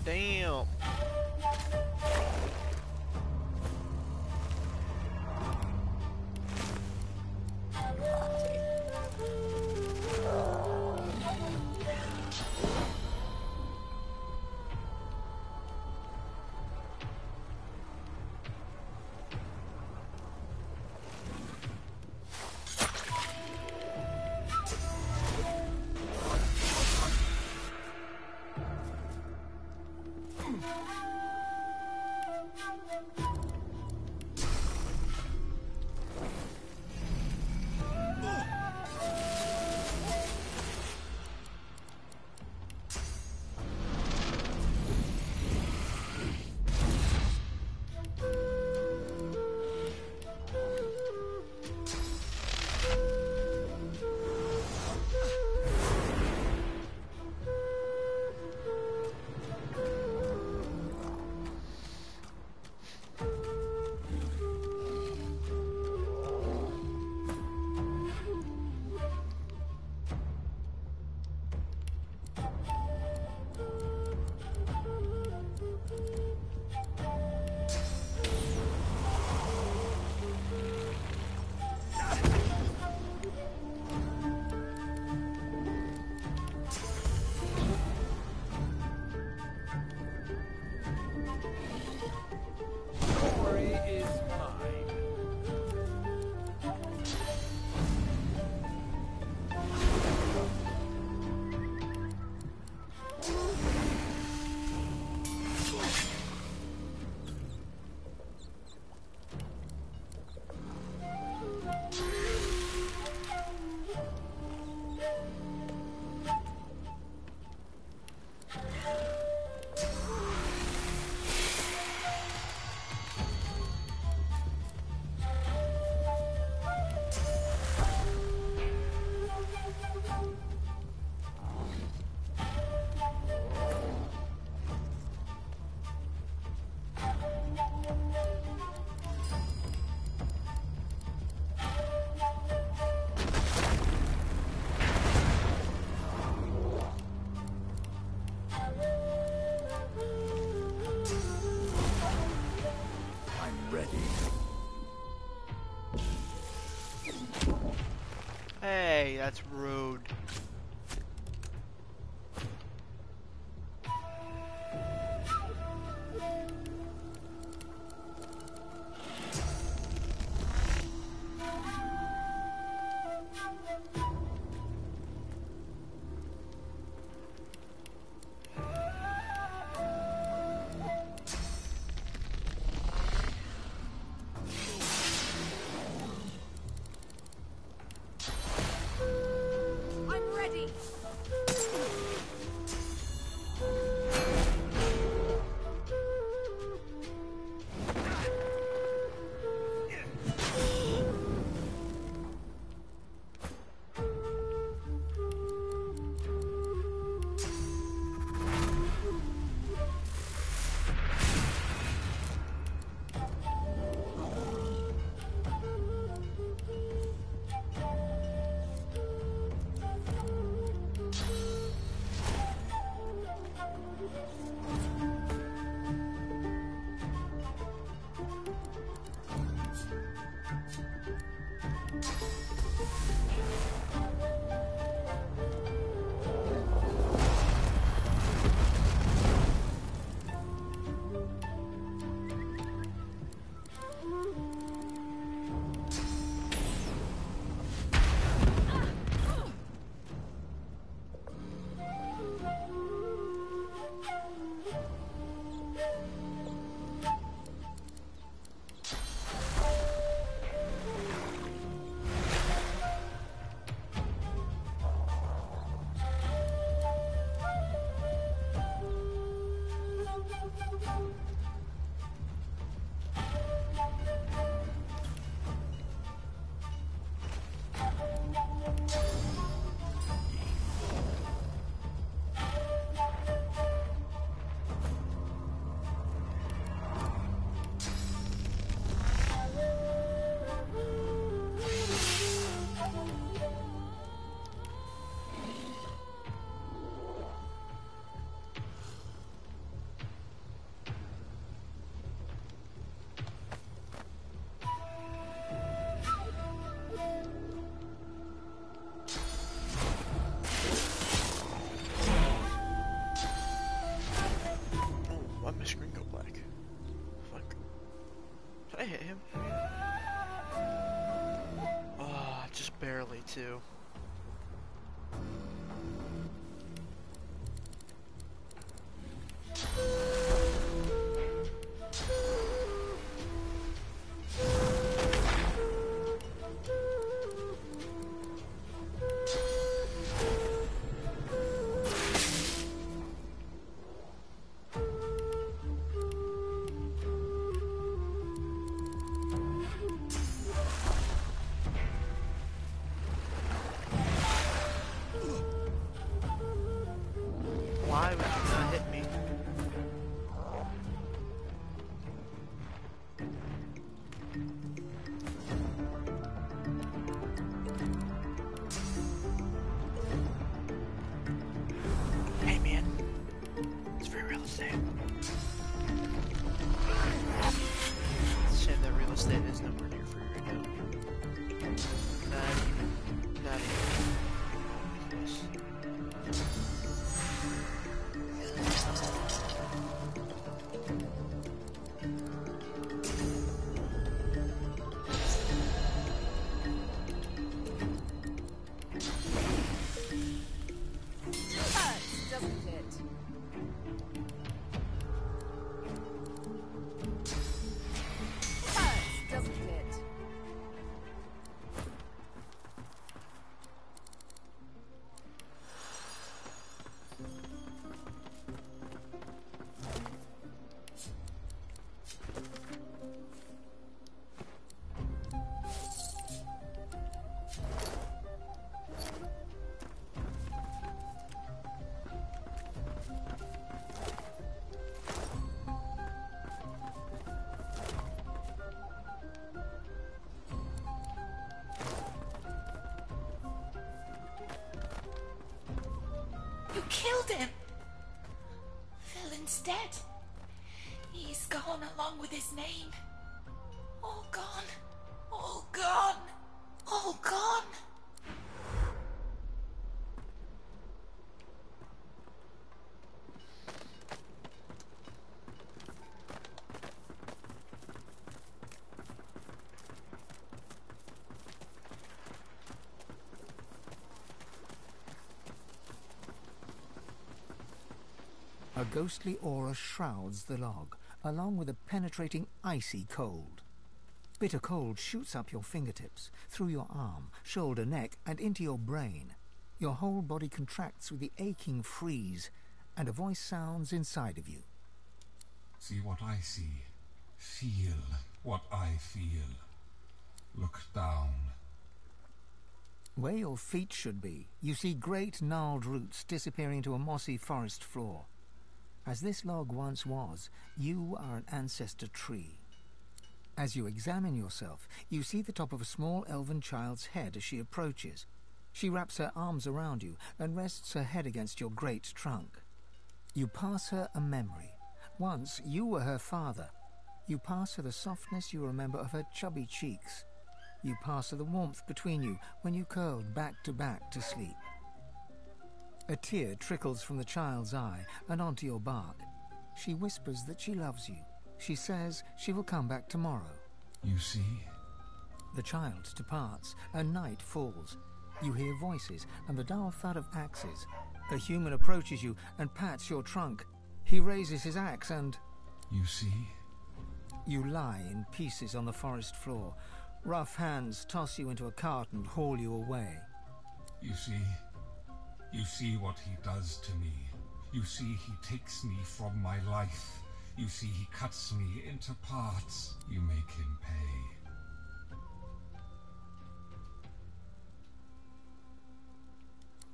Damn. Hey, that's rude. barely too. Why would you not hit me? Hey man, it's free real estate. It's a shame that real estate is nowhere near free right now. Not even close. You killed him! Villain's dead. He's gone along with his name. All gone. All gone. All gone. A ghostly aura shrouds the log, along with a penetrating icy cold. Bitter cold shoots up your fingertips, through your arm, shoulder, neck, and into your brain. Your whole body contracts with the aching freeze, and a voice sounds inside of you. See what I see. Feel what I feel. Look down. Where your feet should be, you see great gnarled roots disappearing to a mossy forest floor. As this log once was, you are an ancestor tree. As you examine yourself, you see the top of a small elven child's head as she approaches. She wraps her arms around you and rests her head against your great trunk. You pass her a memory. Once you were her father. You pass her the softness you remember of her chubby cheeks. You pass her the warmth between you when you curled back to sleep. A tear trickles from the child's eye and onto your bark. She whispers that she loves you. She says she will come back tomorrow. You see? The child departs, and night falls. You hear voices and the dull thud of axes. A human approaches you and pats your trunk. He raises his axe and... You see? You lie in pieces on the forest floor. Rough hands toss you into a cart and haul you away. You see? You see what he does to me. You see he takes me from my life. You see he cuts me into parts. You make him pay.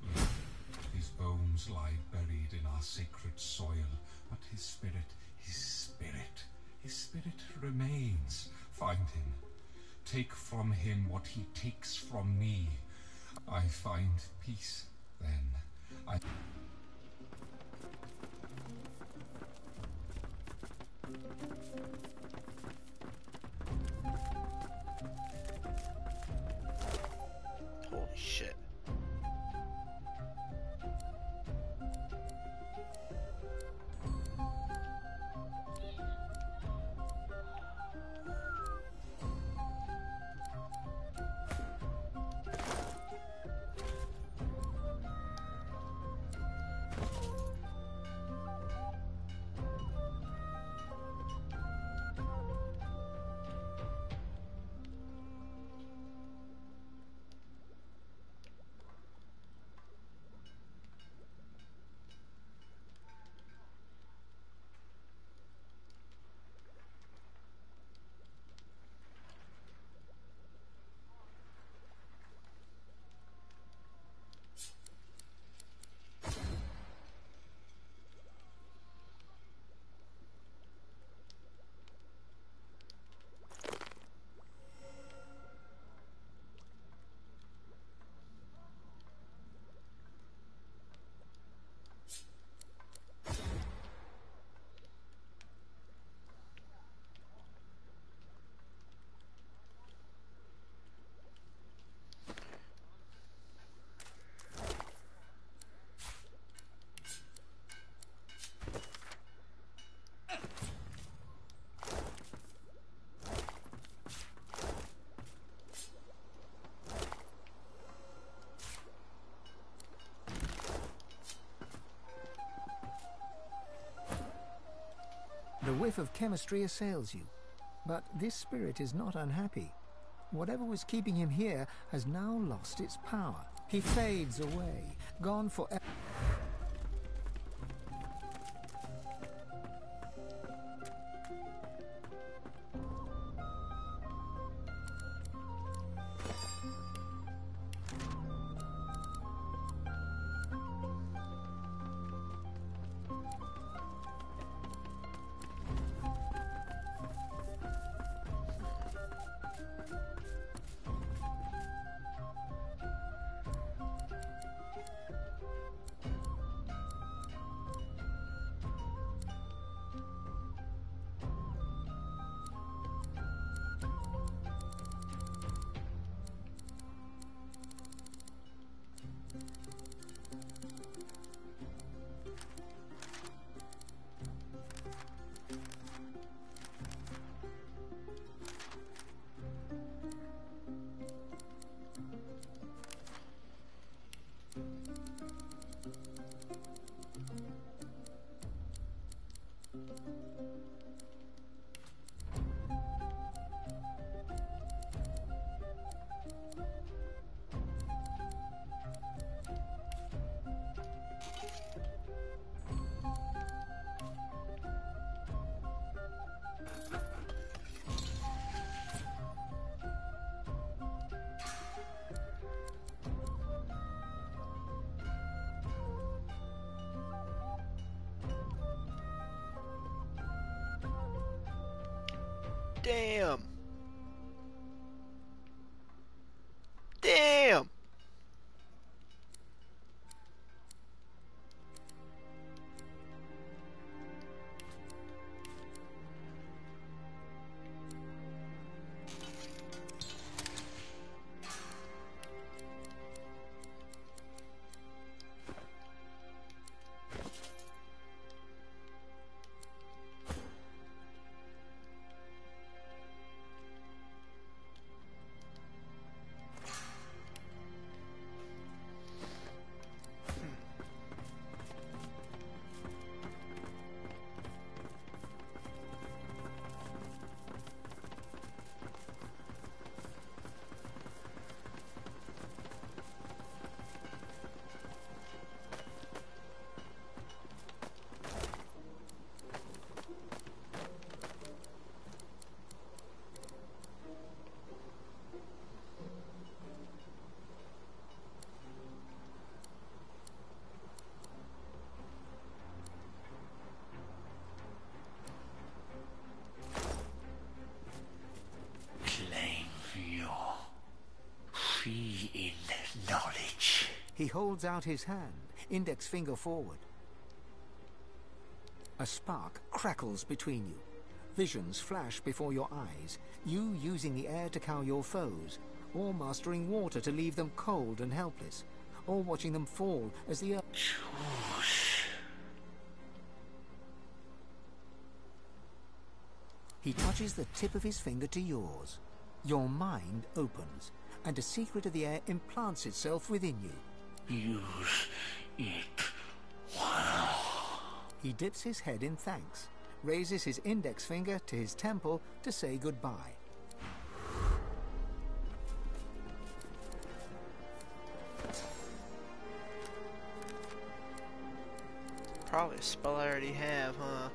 Look, his bones lie buried in our sacred soil, but his spirit remains. Find him. Take from him what he takes from me. I find peace then. Holy shit. whiff of chemistry assails you. But this spirit is not unhappy. Whatever was keeping him here has now lost its power. He fades away, gone forever. Damn. Damn. He holds out his hand, index finger forward. A spark crackles between you. Visions flash before your eyes, you using the air to cow your foes, or mastering water to leave them cold and helpless, or watching them fall as the earth... He touches the tip of his finger to yours. Your mind opens, and a secret of the air implants itself within you. Use it well. He dips his head in thanks, raises his index finger to his temple to say goodbye. Probably a spell I already have, huh?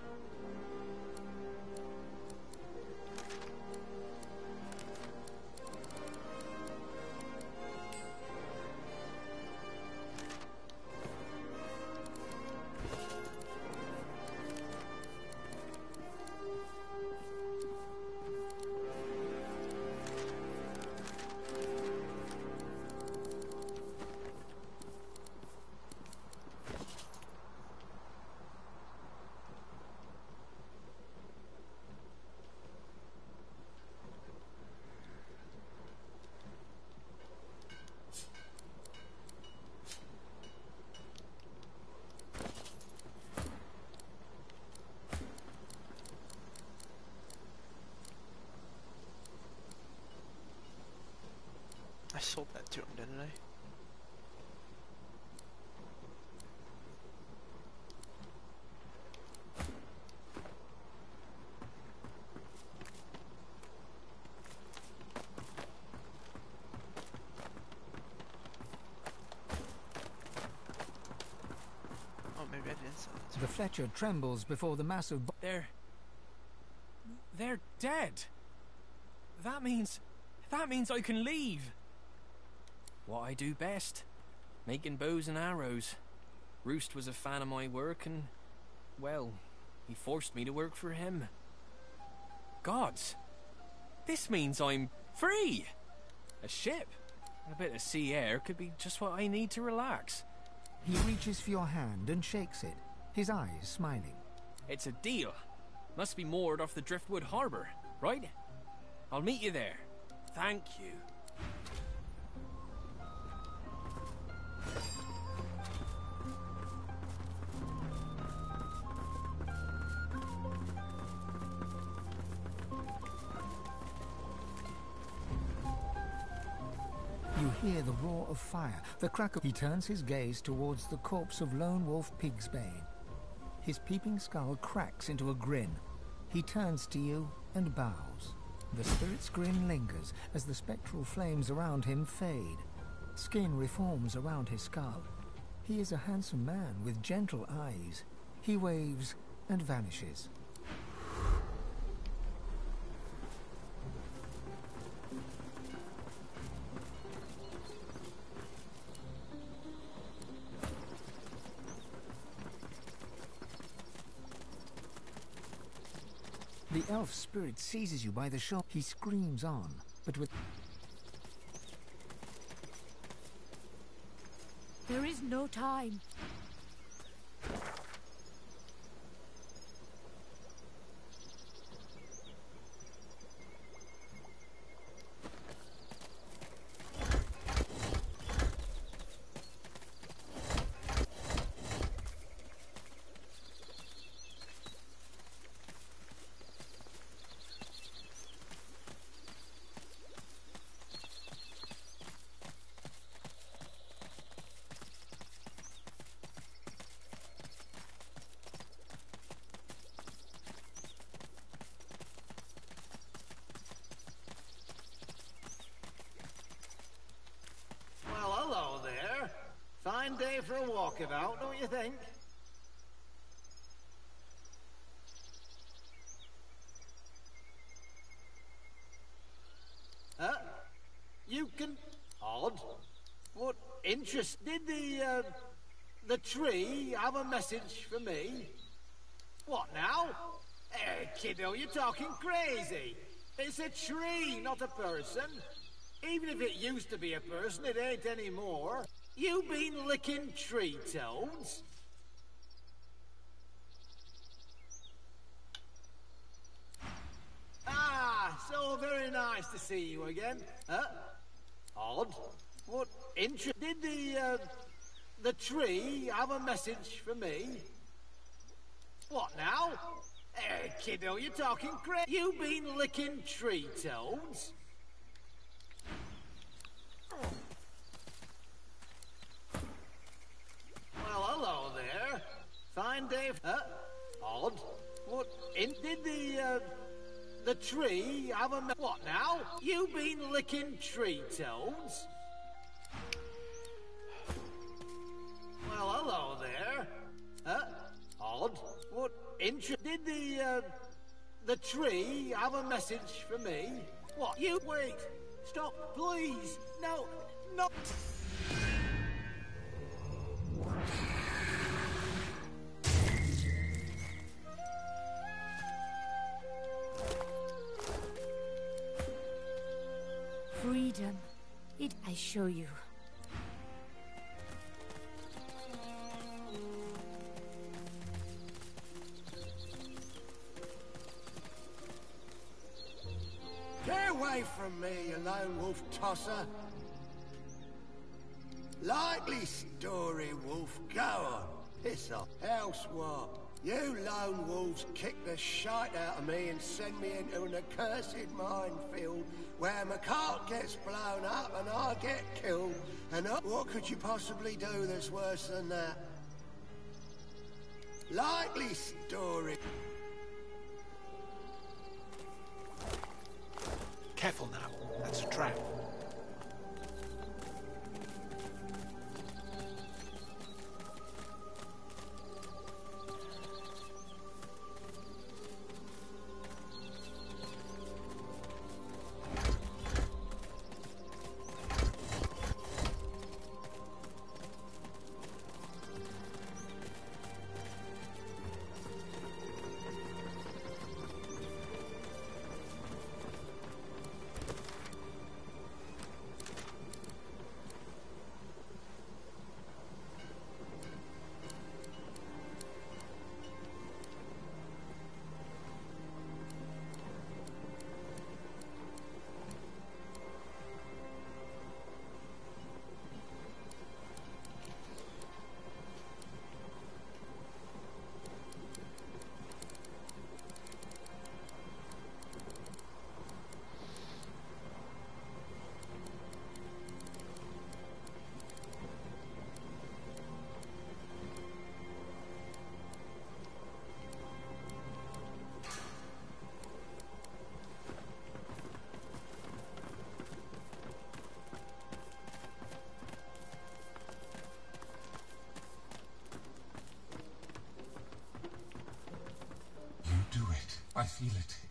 I sold that to him, didn't I? The Fletcher trembles before the massive... They're dead. That means I can leave. What I do best. Making bows and arrows. Roost was a fan of my work and, well, he forced me to work for him. Gods. This means I'm free. A ship and a bit of sea air could be just what I need to relax. He reaches for your hand and shakes it, his eyes smiling. It's a deal. Must be moored off the Driftwood Harbour, right? I'll meet you there. Thank you. You hear the roar of fire, the crack of... He turns his gaze towards the corpse of Lone Wolf Pigsbane. His peeping skull cracks into a grin. He turns to you and bows. The spirit's grin lingers as the spectral flames around him fade. Skin reforms around his skull. He is a handsome man with gentle eyes. He waves and vanishes. The elf spirit seizes you by the shoulder. He screams on, but with... There is no time. Fine day for a walkabout, don't you think? You can... Odd. What interest... Did the tree have a message for me? What now? Hey, kiddo, you're talking crazy. It's a tree, not a person. Even if it used to be a person, it ain't anymore. You been licking tree toads? Ah, so very nice to see you again. Odd. What interest... Did the tree have a message for me? What now? Hey, kiddo, you're talking crazy. You been licking tree toads? Well, hello there. Fine day. Odd. What? Did the tree have a... What now? You been licking tree toads? Well, hello there. Odd. What? Did the tree have a message for me? What? You... Wait. Stop, please. No. No. Freedom. I show you. Get away from me, you lone wolf tosser. Likely story, wolf. Go on. Piss off. Else what? You lone wolves kick the shite out of me and send me into an accursed minefield where my cart gets blown up and I get killed. And what could you possibly do that's worse than that? Likely story. Careful now. That's a trap.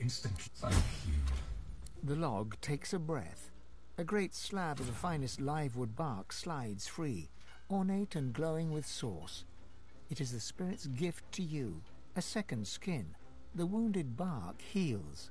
instantly. Thank you. The log takes a breath. A great slab of the finest livewood bark slides free, ornate and glowing with sauce. It is the spirit's gift to you, a second skin. The wounded bark heals.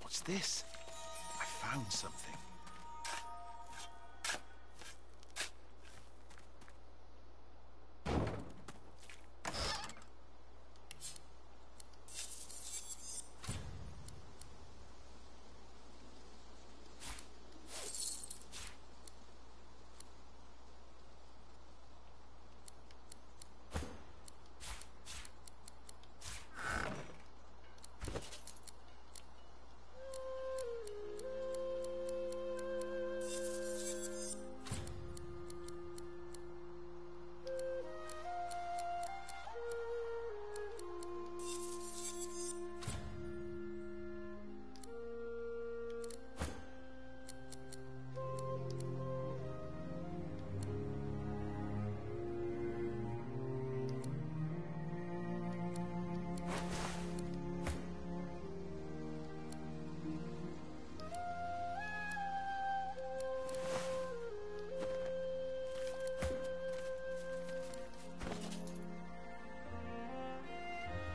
What's this? I found something.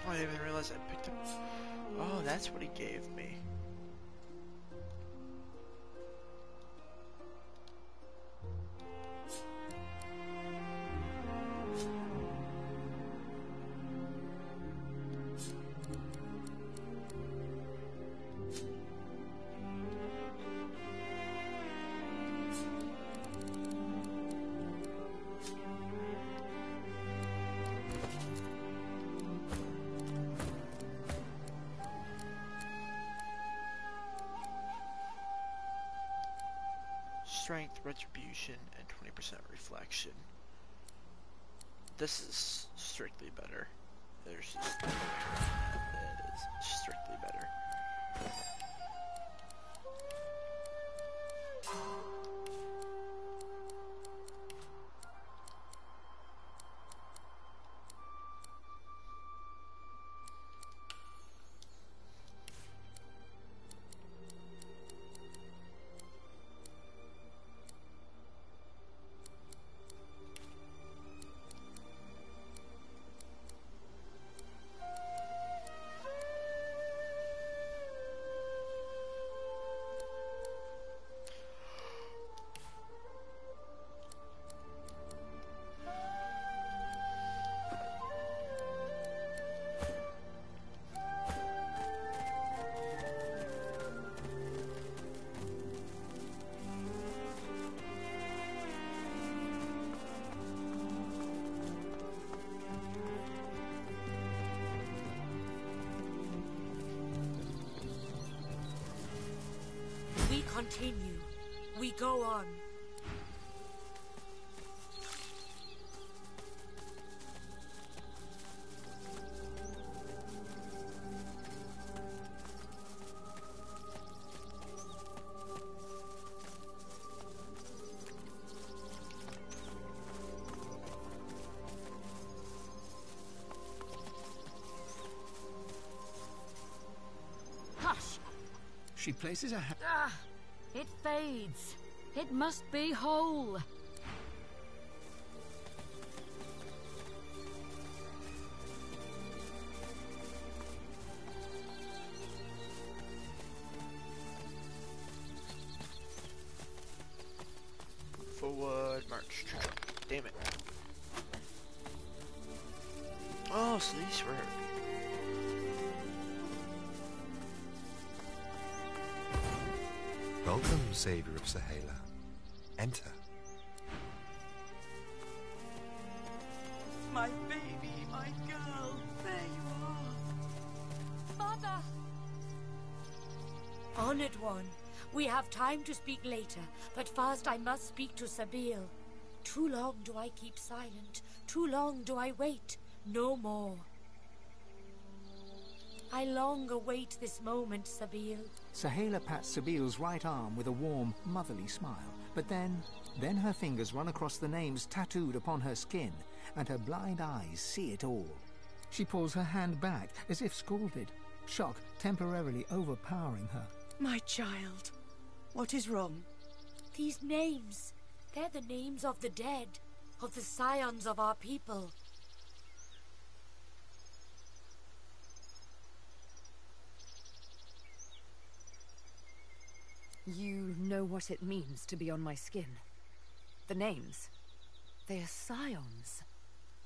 I didn't even realize I picked up. Oh, that's what he gave me. Strength, retribution, and 20% reflection. This is strictly better. There's just no way around that. It is strictly better. We continue. We go on. She places her hand... Ah! It fades. It must be whole. Forward march. Damn it. Oh, so these were her people. Welcome, Saviour of Sahala. Enter. My baby, my girl, there you are. Mother! Honored one, we have time to speak later, but first I must speak to Sabine. Too long do I keep silent, too long do I wait, no more. I long await this moment, Sabine. Sahala pats Sabile's right arm with a warm, motherly smile, but then her fingers run across the names tattooed upon her skin, and her blind eyes see it all. She pulls her hand back as if scalded, shock temporarily overpowering her. My child, what is wrong? These names, they're the names of the dead, of the scions of our people. You know what it means to be on my skin. The names. They are scions.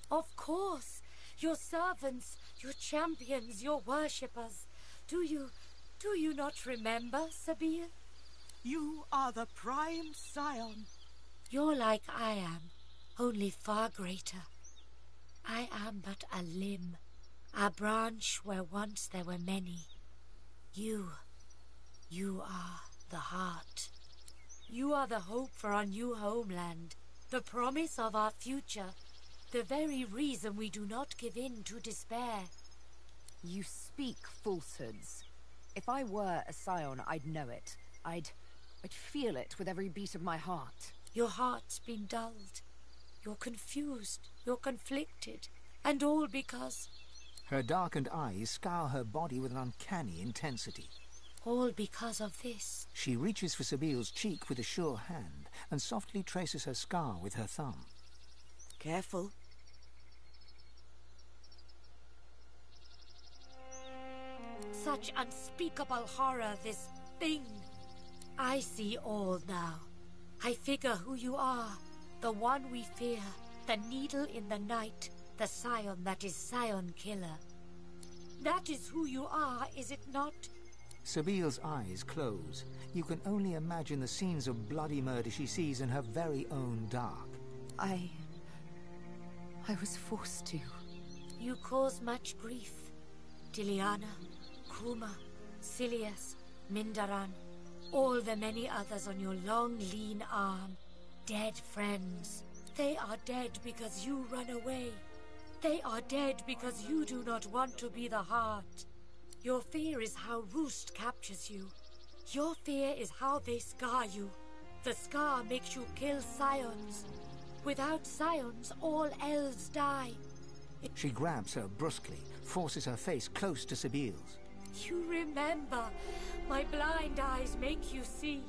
Of course. Your servants, your champions, your worshippers. Do you not remember, Sabine? You are the prime scion. You're like I am, only far greater. I am but a limb, a branch where once there were many. You are the heart. You are the hope for our new homeland, the promise of our future, the very reason we do not give in to despair. You speak falsehoods. If I were a scion, I'd know it. I'd feel it with every beat of my heart. Your heart's been dulled. You're confused. You're conflicted. And all because... Her darkened eyes scour her body with an uncanny intensity. All because of this. She reaches for Sabile's cheek with a sure hand and softly traces her scar with her thumb. Careful. Such unspeakable horror, this thing. I see all now. I figure who you are, the one we fear, the needle in the night, the scion that is scion killer. That is who you are, is it not? Sabile's eyes close. You can only imagine the scenes of bloody murder she sees in her very own dark. I was forced to. You cause much grief. Diliana, Kuma, Silius, Mindaran, all the many others on your long, lean arm. Dead friends. They are dead because you run away. They are dead because you do not want to be the heart. Your fear is how Roost captures you. Your fear is how they scar you. The scar makes you kill scions. Without scions, all elves die. She grabs her brusquely, forces her face close to Sabile's. You remember. My blind eyes make you see.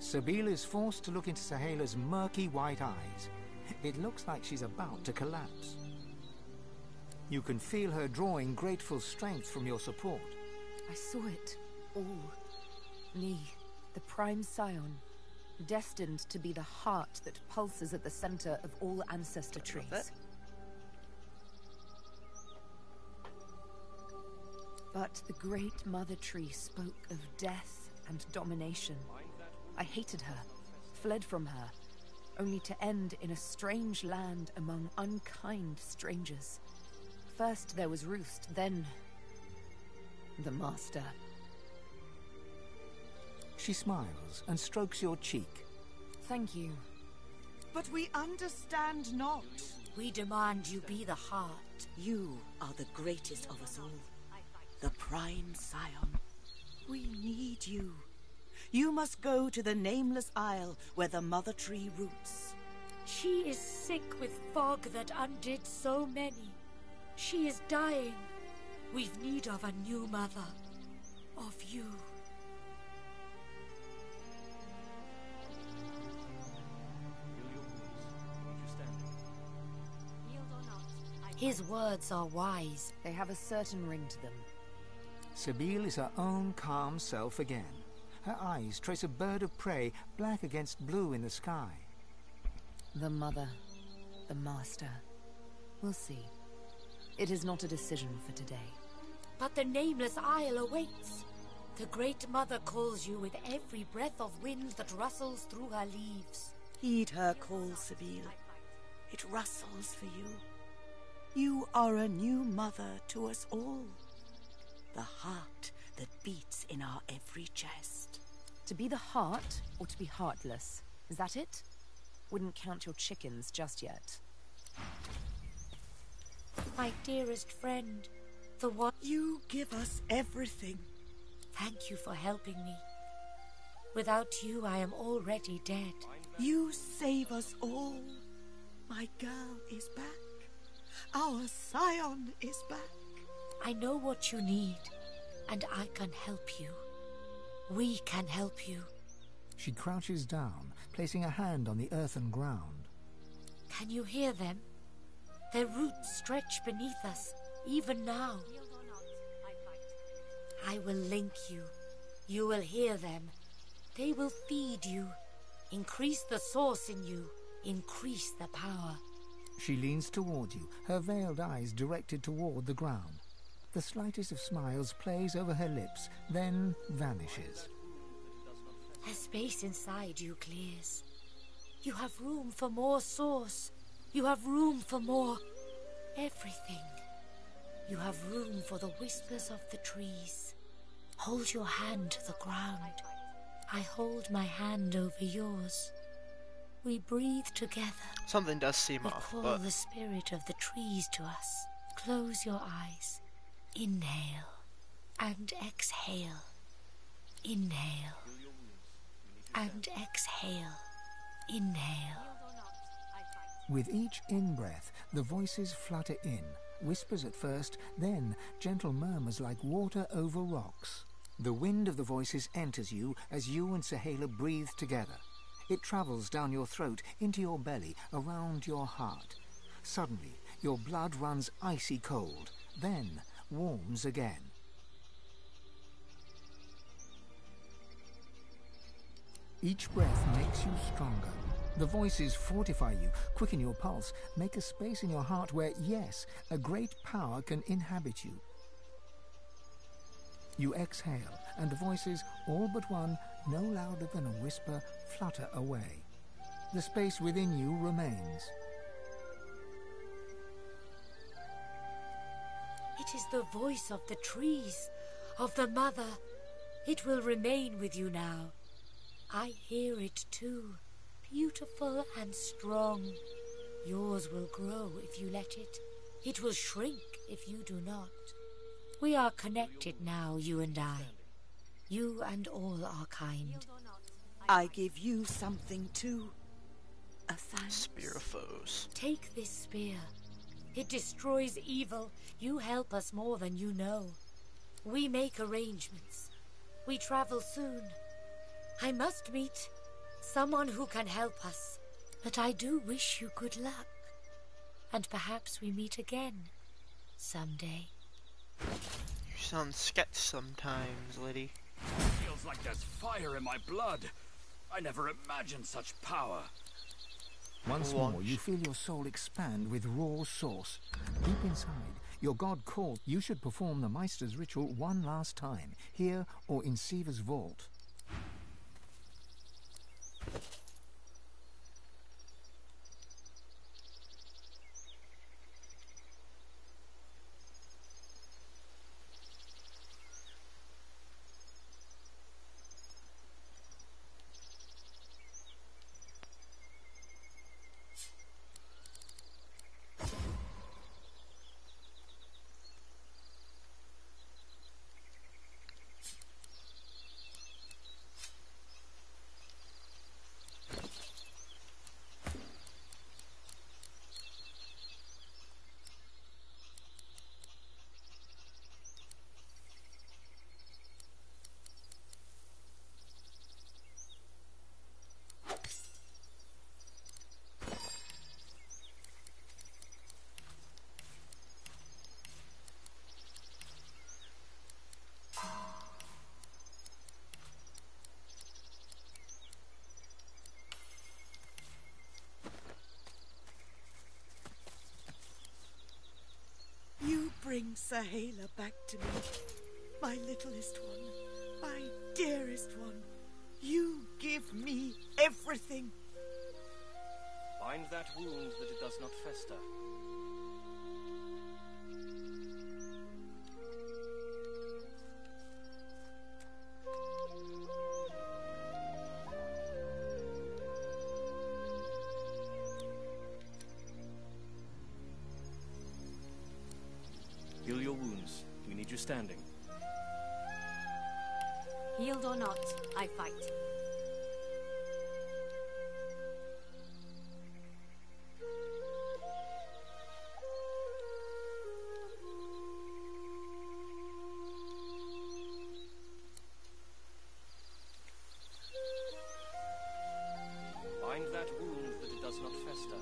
Sabile is forced to look into Sahala's murky white eyes. It looks like she's about to collapse. You can feel her drawing grateful strength from your support. I saw it all. Me, the prime scion, destined to be the heart that pulses at the center of all ancestor trees. But the great mother tree spoke of death and domination. I hated her, fled from her, only to end in a strange land among unkind strangers. First there was Roost, then the Master. She smiles and strokes your cheek. Thank you. But we understand not. We demand you be the heart. You are the greatest of us all. The prime scion. We need you. You must go to the Nameless Isle where the mother tree roots. She is sick with fog that undid so many. She is dying. We've need of a new mother. Of you. His words are wise. They have a certain ring to them. Sabine is her own calm self again. Her eyes trace a bird of prey, black against blue in the sky. The mother, the master. We'll see. It is not a decision for today. But the Nameless Isle awaits. The Great Mother calls you with every breath of wind that rustles through her leaves. Heed her call, Sabine. It rustles for you. You are a new mother to us all. The heart that beats in our every chest. To be the heart, or to be heartless? Is that it? Wouldn't count your chickens just yet. My dearest friend, the one... You give us everything. Thank you for helping me. Without you, I am already dead. You save us all. My girl is back. Our scion is back. I know what you need, and I can help you. We can help you. She crouches down, placing a hand on the earthen ground. Can you hear them? Their roots stretch beneath us, even now. I will link you. You will hear them. They will feed you. Increase the source in you. Increase the power. She leans toward you, her veiled eyes directed toward the ground. The slightest of smiles plays over her lips, then vanishes. A space inside you clears. You have room for more source. You have room for more everything. You have room for the whispers of the trees. Hold your hand to the ground. I hold my hand over yours. We breathe together. Something does seem off, call but... the spirit of the trees to us. Close your eyes. Inhale and exhale. Inhale and exhale. Inhale. With each in-breath, the voices flutter in, whispers at first, then gentle murmurs like water over rocks. The wind of the voices enters you as you and Saheila breathe together. It travels down your throat, into your belly, around your heart. Suddenly, your blood runs icy cold, then warms again. Each breath makes you stronger. The voices fortify you, quicken your pulse, make a space in your heart where, yes, a great power can inhabit you. You exhale, and the voices, all but one, no louder than a whisper, flutter away. The space within you remains. It is the voice of the trees, of the mother. It will remain with you now. I hear it too, beautiful and strong. Yours will grow if you let it. It will shrink if you do not. We are connected now, you and I. You and all our kind. I give you something too. A thanks. Spear of foes. Take this spear. It destroys evil. You help us more than you know. We make arrangements. We travel soon. I must meet someone who can help us. But I do wish you good luck. And perhaps we meet again. Someday. You sound sketch sometimes, lady. Feels like there's fire in my blood. I never imagined such power. Once more, you feel your soul expand with raw source. Deep inside, your god called. You should perform the Meister's ritual one last time, here or in Siva's vault. Sahela back to me. My littlest one, my dearest one. You give me everything. Bind that wound that it does not fester. Heal your wounds. We need you standing. Healed or not, I fight. Bind that wound that it does not fester.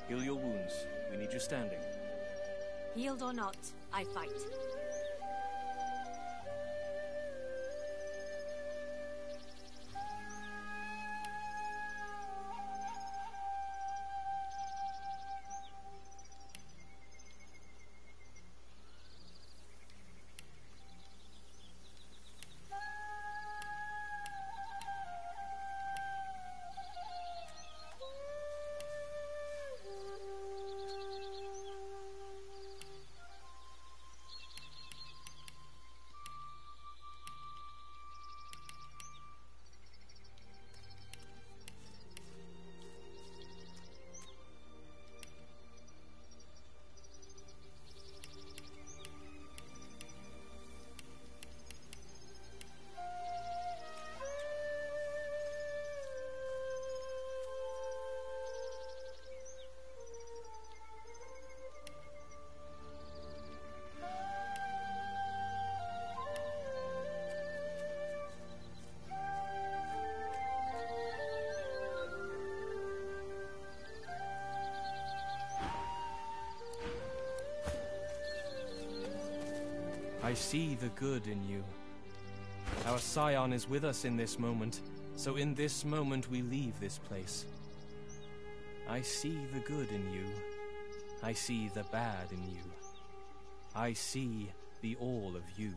Heal your wounds. We need you standing. Healed or not, I fight. I see the good in you. Our scion is with us in this moment, so in this moment we leave this place. I see the good in you. I see the bad in you. I see the all of you.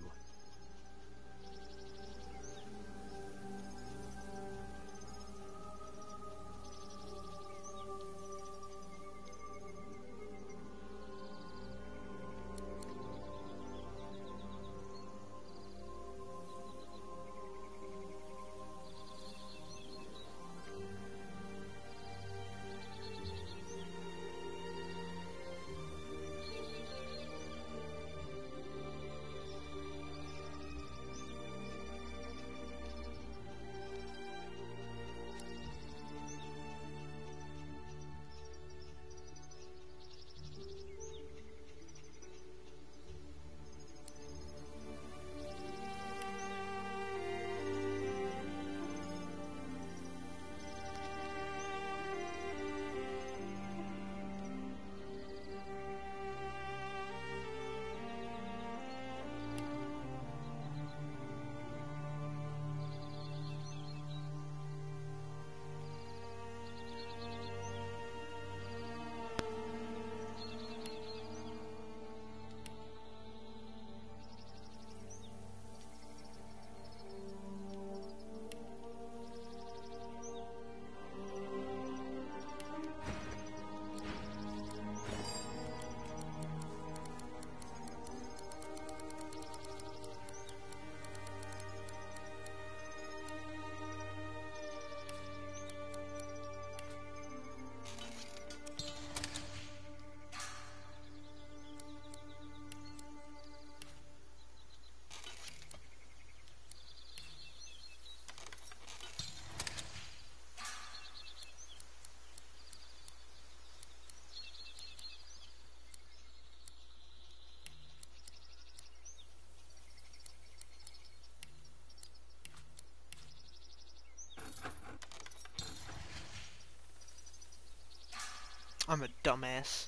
I'm a dumbass.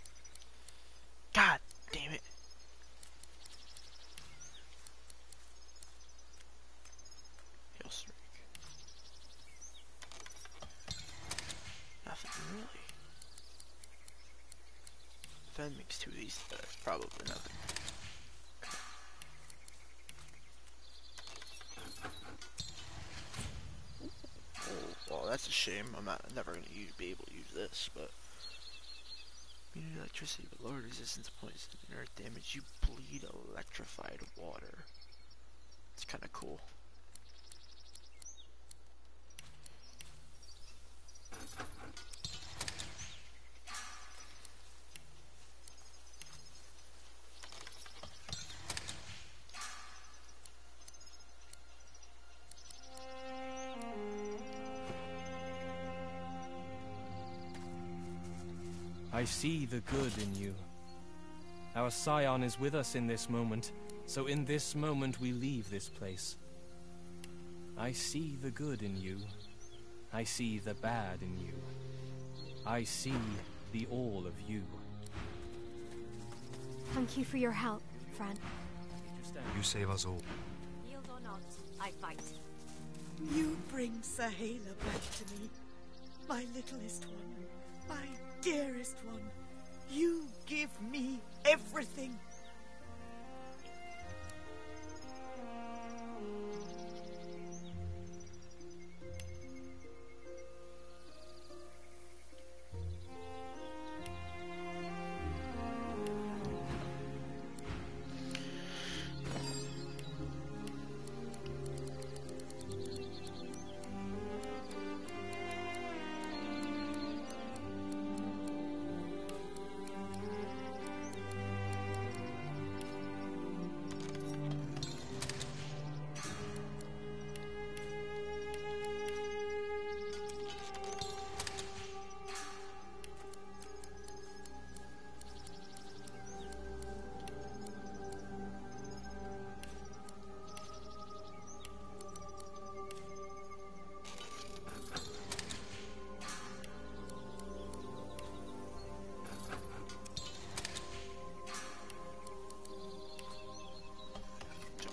God damn it. Heal streak. If I mix two of these together, probably nothing. Oh, well, that's a shame. I'm never gonna be able to use this, but immune electricity, but lower resistance points and earth damage. You bleed electrified water. It's kind of cool. I see the good in you. Our scion is with us in this moment, so in this moment we leave this place. I see the good in you. I see the bad in you. I see the all of you. Thank you for your help, Fran. You save us all. Yield or not, I fight. You bring Sahela back to me, my littlest one, my dearest one. You give me everything.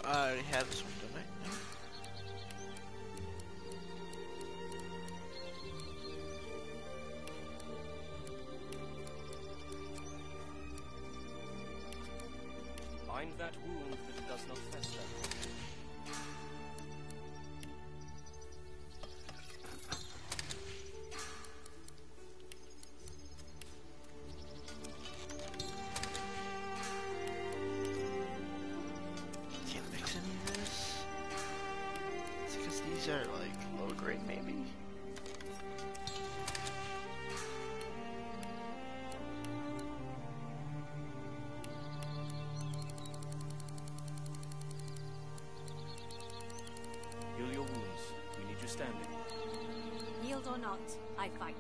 I already have this one, don't I? No? Bind that wound that it does not fester. Can't mix any of this. It's because these are like low grade, maybe. Heal your wounds. We need you standing. Yield or not, I fight.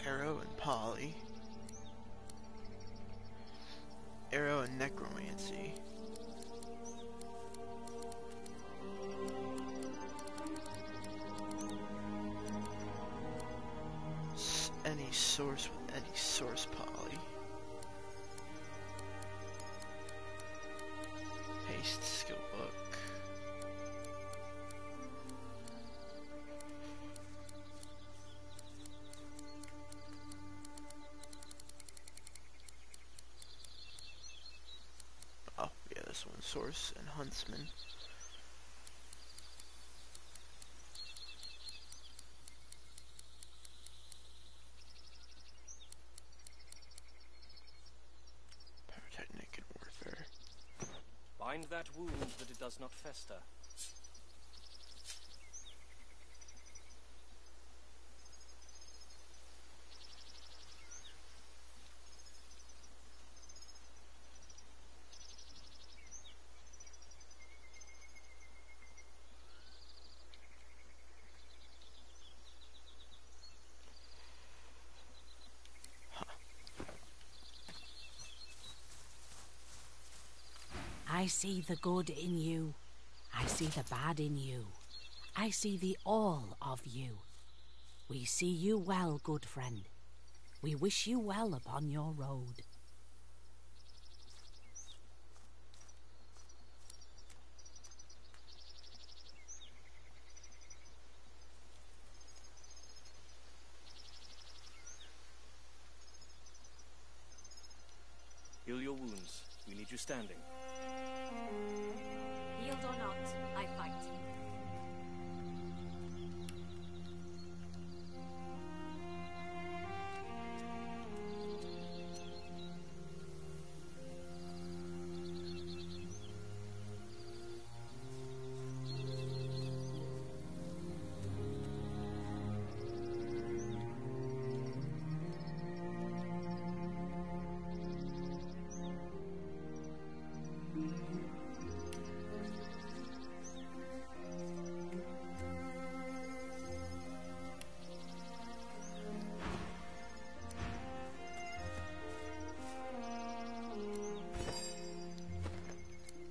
Arrow and Poly. Arrow and Necromancy. Any source with any source Poly. Haste skill book. Oh, yeah, this one, Source and Huntsman. Pyrotechnic and Warfare. Bind that wound that it does not fester. I see the good in you. I see the bad in you. I see the all of you. We see you well, good friend. We wish you well upon your road. your wounds. We need you standing. Healed or not, I fight.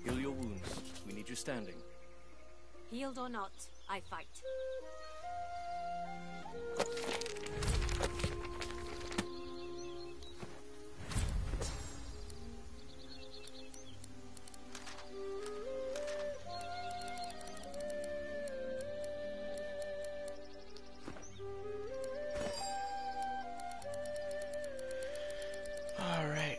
Heal your wounds. We need you standing. Healed or not, I fight. All right.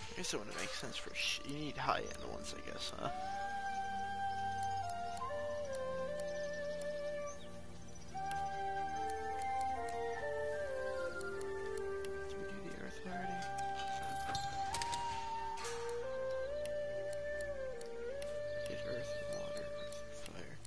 I guess it wouldn't make sense for you need high-end ones, I guess, huh? Did we do the earth already? Did earth and water, earth and fire.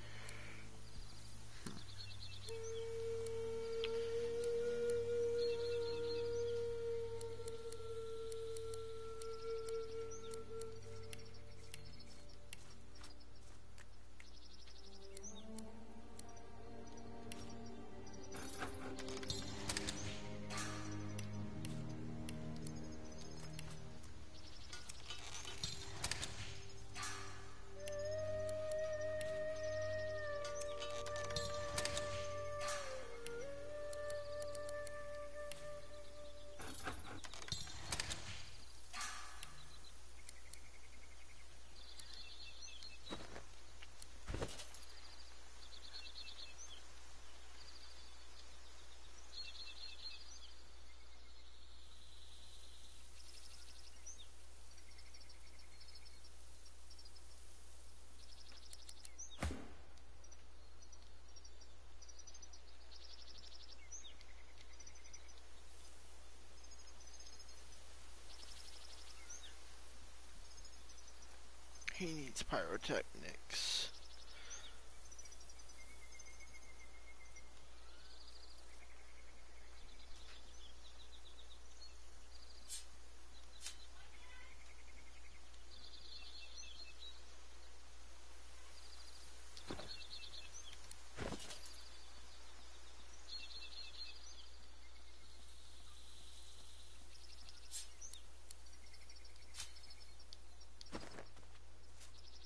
He needs pyrotechnics.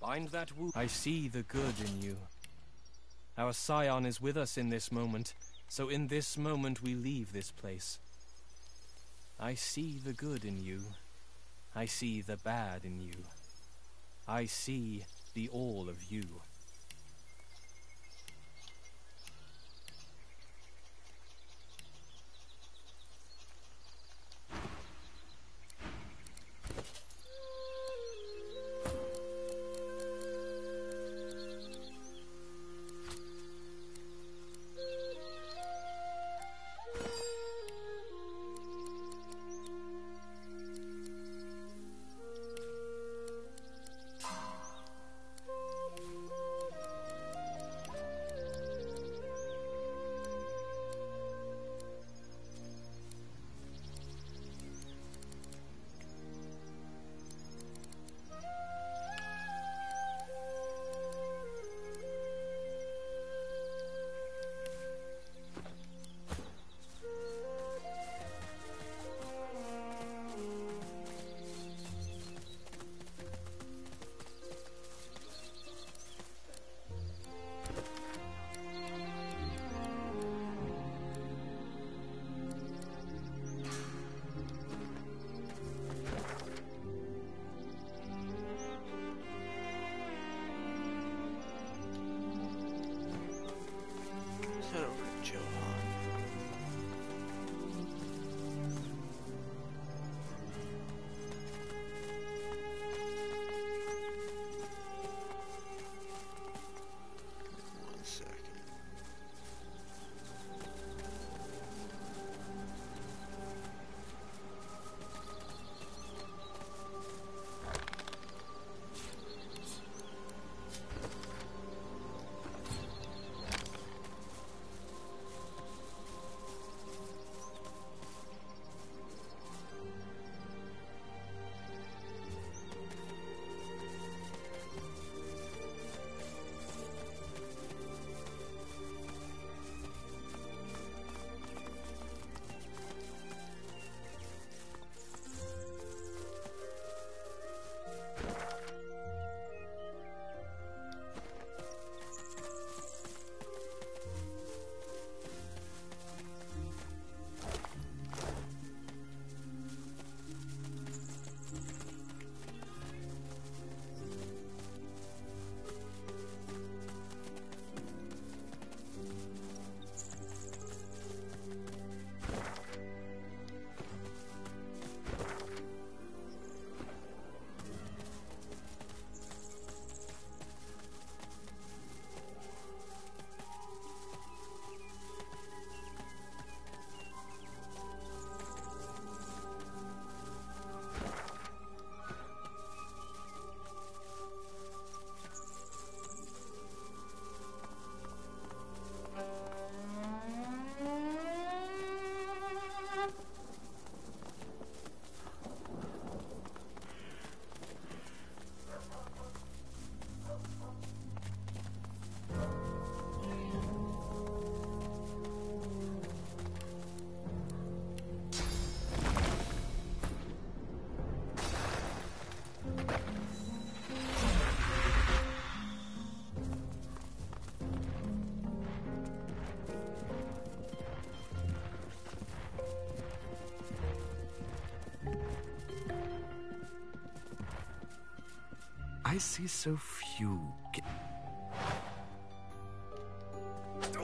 Bind that wound. I see the good in you. Our scion is with us in this moment, so in this moment we leave this place. I see the good in you. I see the bad in you. I see the all of you. Johan. One second. I see so few. That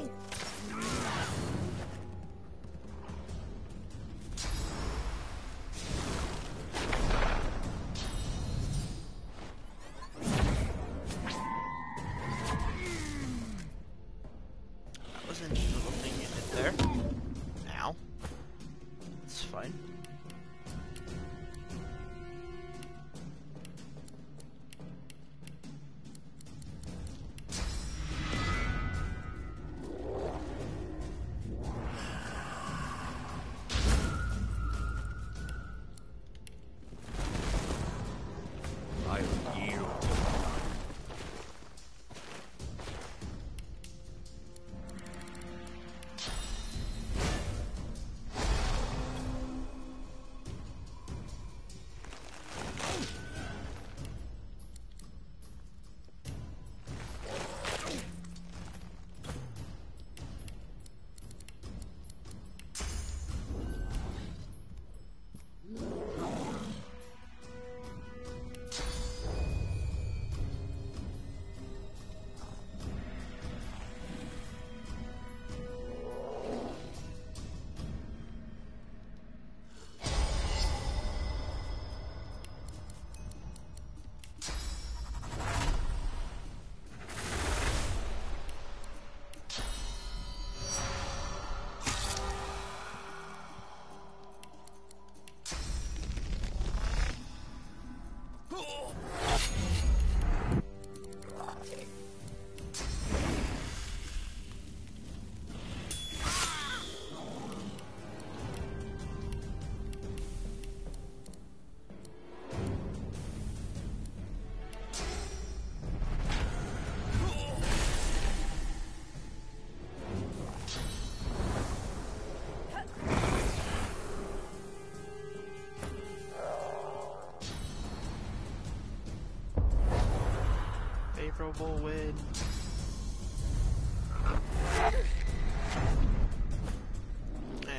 was an interesting little thing you did there. Ow. It's fine. Favorable win.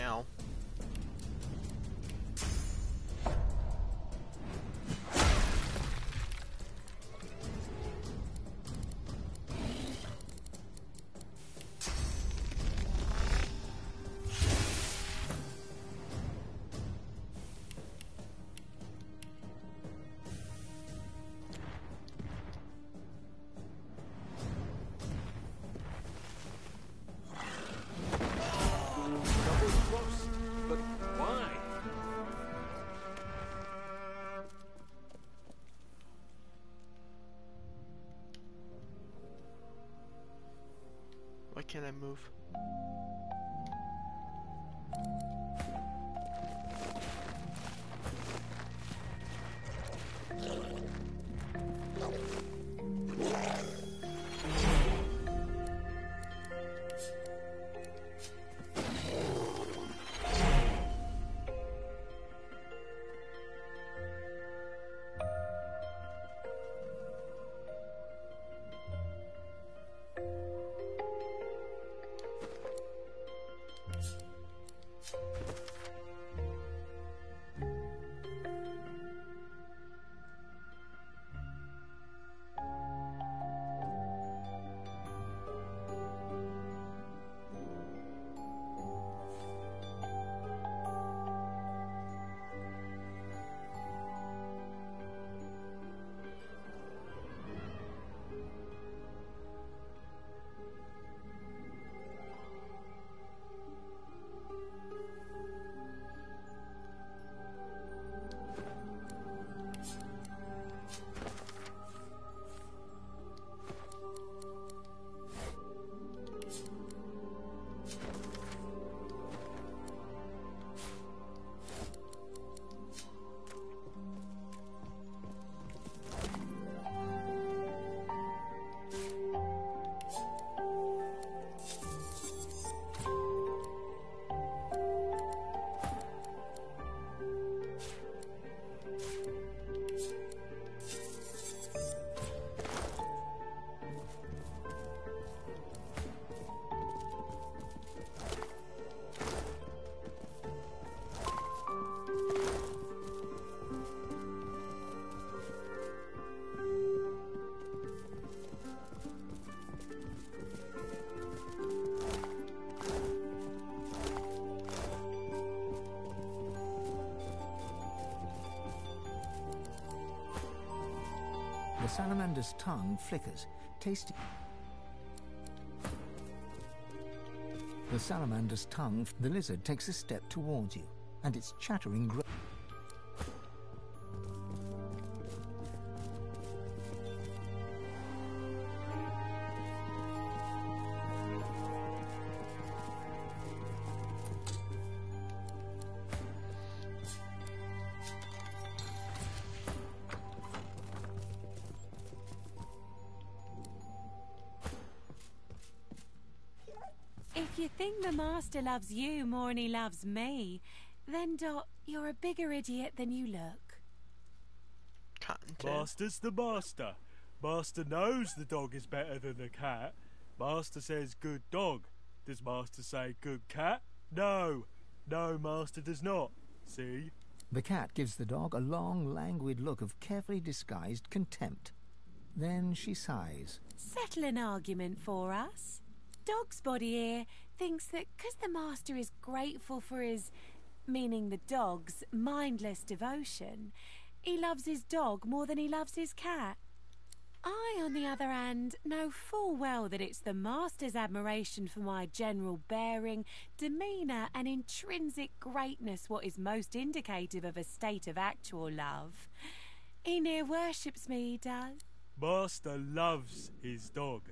Ow. move. The salamander's tongue flickers, tasting. The salamander's tongue. The lizard takes a step towards you, and its chattering grows. If you think the Master loves you more than he loves me, then, Dot, you're a bigger idiot than you look. Master's the master. Master knows the dog is better than the cat. Master says good dog. Does Master say good cat? No. No, Master does not. See? The cat gives the dog a long, languid look of carefully disguised contempt. Then she sighs. Settle an argument for us. Dog's body here thinks that 'cause the Master is grateful for his, meaning the dog's, mindless devotion, he loves his dog more than he loves his cat. I, on the other hand, know full well that it's the Master's admiration for my general bearing, demeanour and intrinsic greatness what is most indicative of a state of actual love. He near worships me, he does. Master loves his dog.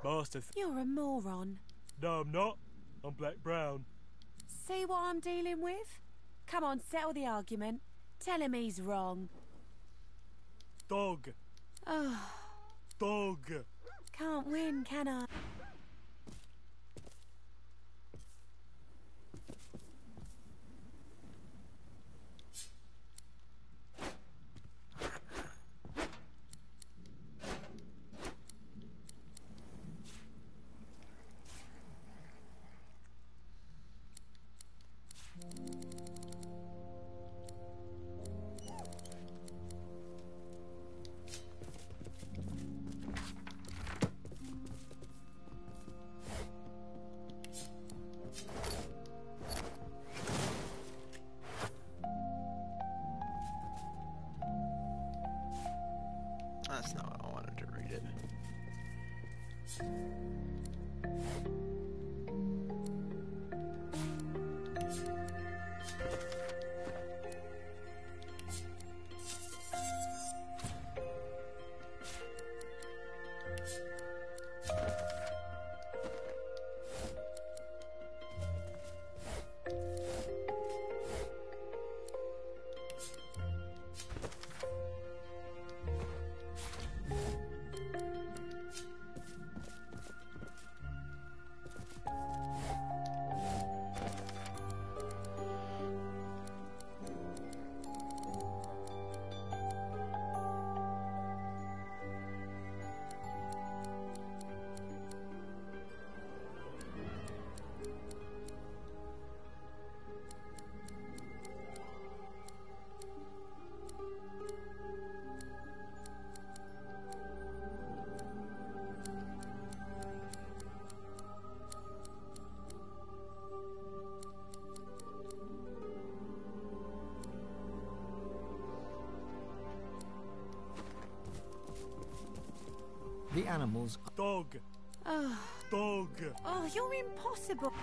Master... You're a moron. No, I'm not. I'm black-brown. See what I'm dealing with? Come on, settle the argument. Tell him he's wrong. Dog. Oh. Dog. Can't win, can I? The animals... Dog! Oh. Dog! Oh, you're impossible.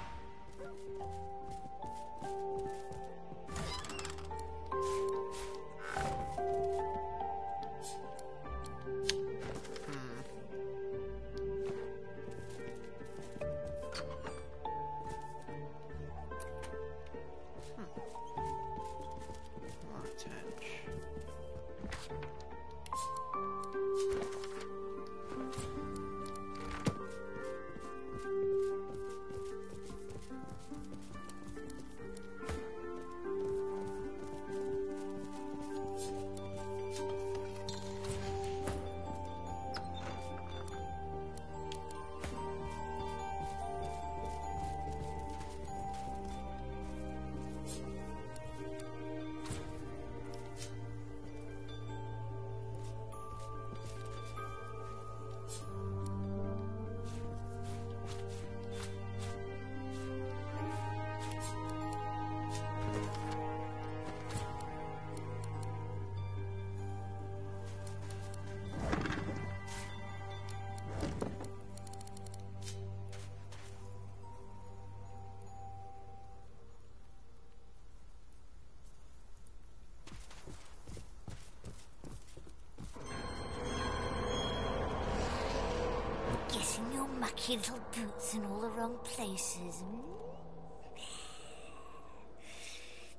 Getting your mucky little boots in all the wrong places.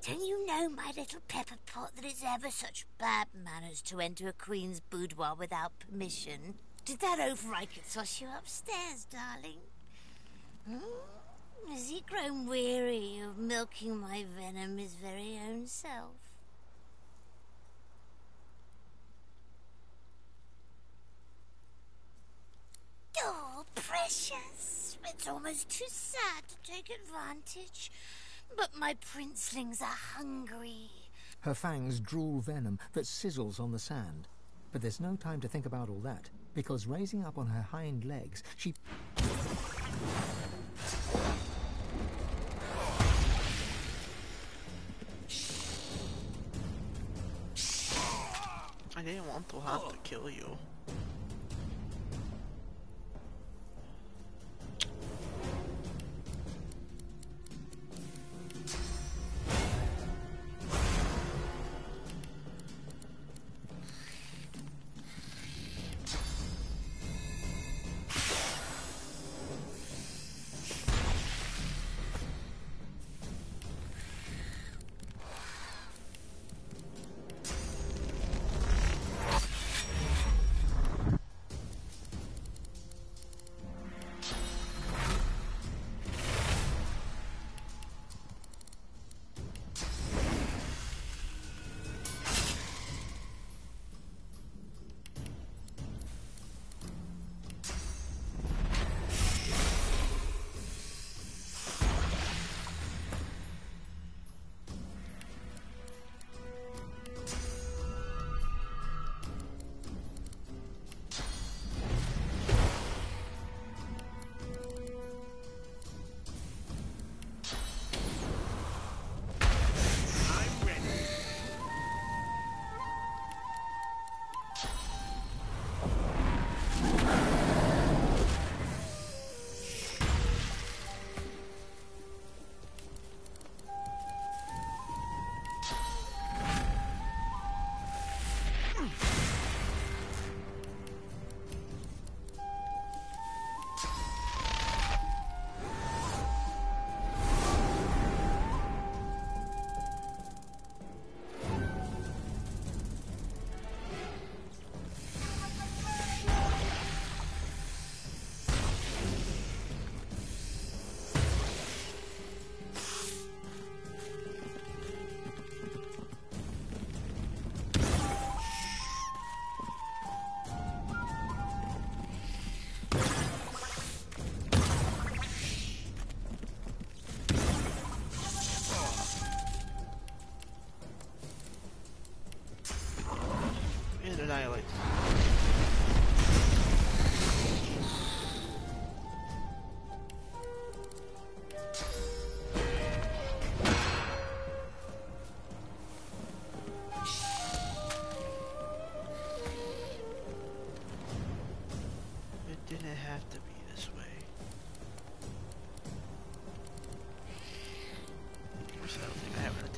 Don't you know, my little pepper pot, that it's ever such bad manners to enter a queen's boudoir without permission? Did that over I could toss you upstairs, darling? Has he grown weary of milking my venom his very own self? Oh, precious. It's almost too sad to take advantage. But my princelings are hungry. Her fangs drool venom that sizzles on the sand. But there's no time to think about all that, because raising up on her hind legs, she... I didn't want to have to kill you.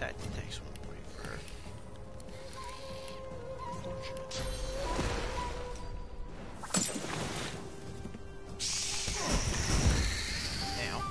That takes 1 point for her. Unfortunate. Now.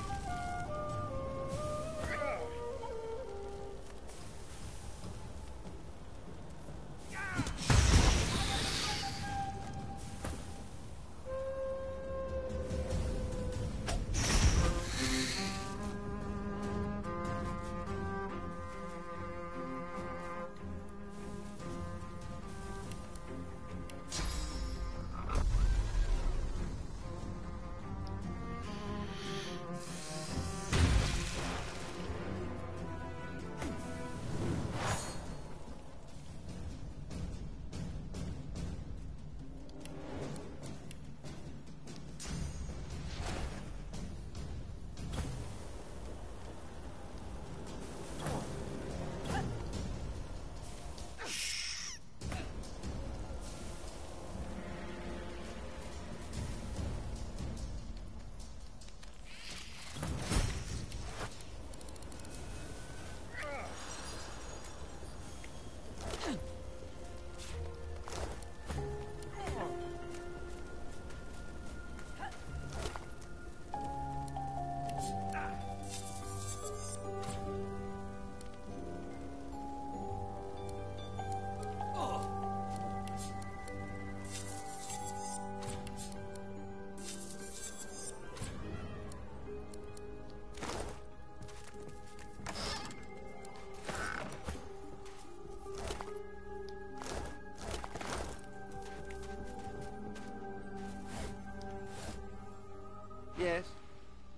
Yes?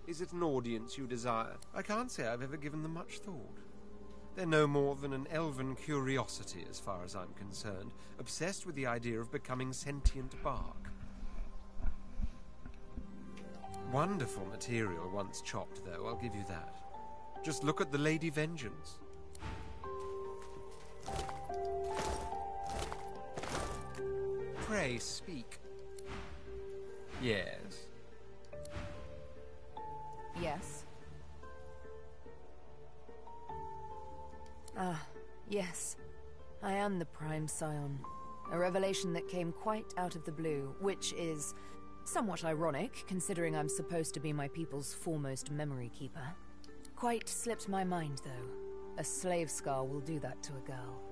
Is it an audience you desire? I can't say I've ever given them much thought. They're no more than an elven curiosity as far as I'm concerned, obsessed with the idea of becoming sentient bark. Wonderful material once chopped, though, I'll give you that. Just look at the Lady Vengeance. Pray, speak. Yes? Yes. Ah, yes. I am the Prime Scion. A revelation that came quite out of the blue, which is somewhat ironic, considering I'm supposed to be my people's foremost memory keeper. Quite slipped my mind, though. A slave scar will do that to a girl.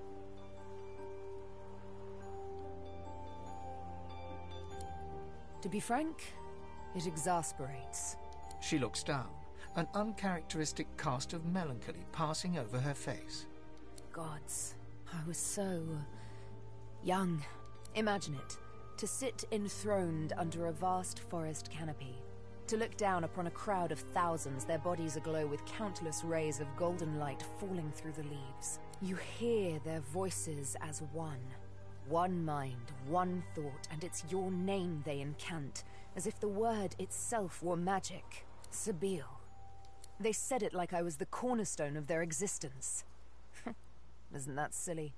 To be frank, it exasperates. She looks down, an uncharacteristic cast of melancholy passing over her face. Gods, I was so young. Imagine it. To sit enthroned under a vast forest canopy. To look down upon a crowd of thousands, their bodies aglow with countless rays of golden light falling through the leaves. You hear their voices as one. One mind, one thought, and it's your name they incant, as if the word itself were magic. Sabille. They said it like I was the cornerstone of their existence. Isn't that silly?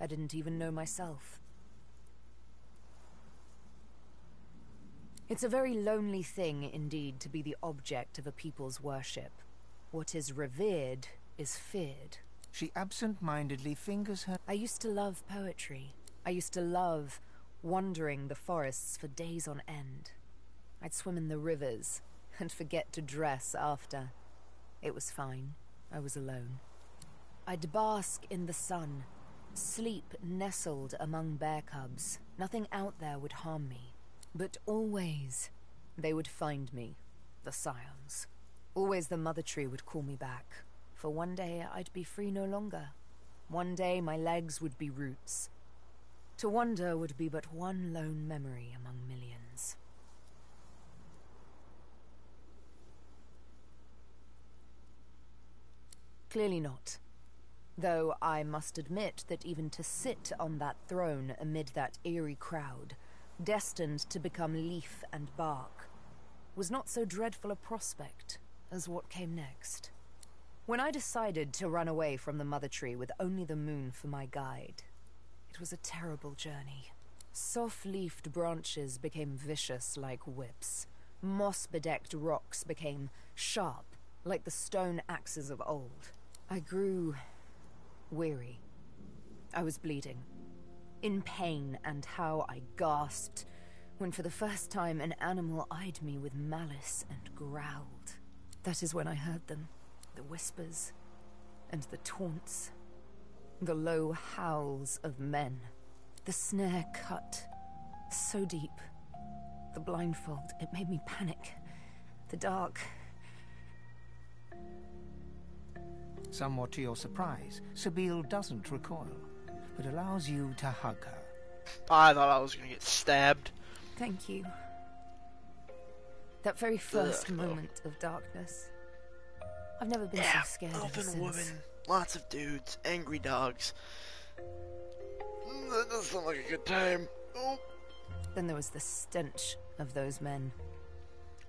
I didn't even know myself. It's a very lonely thing, indeed, to be the object of a people's worship. What is revered is feared. She absent-mindedly fingers her... I used to love poetry. I used to love wandering the forests for days on end. I'd swim in the rivers and forget to dress after. It was fine. I was alone. I'd bask in the sun, sleep nestled among bear cubs. Nothing out there would harm me. But always, they would find me, the Scions. Always the Mother Tree would call me back, for one day I'd be free no longer. One day my legs would be roots. To wander would be but one lone memory among millions. Clearly not. Though I must admit that even to sit on that throne amid that eerie crowd, destined to become leaf and bark, was not so dreadful a prospect as what came next. When I decided to run away from the Mother Tree with only the moon for my guide, it was a terrible journey. Soft-leafed branches became vicious like whips. Moss-bedecked rocks became sharp like the stone axes of old. I grew weary. I was bleeding, in pain, and how I gasped when for the first time an animal eyed me with malice and growled. That is when I heard them, the whispers and the taunts, the low howls of men, the snare cut so deep, the blindfold, it made me panic, the dark. Somewhat to your surprise, Sabine doesn't recoil, but allows you to hug her. I thought I was going to get stabbed. Thank you. That very first moment of darkness. I've never been so scared ever elven since. woman, lots of dudes, angry dogs. That doesn't sound like a good time. Oh. Then there was the stench of those men.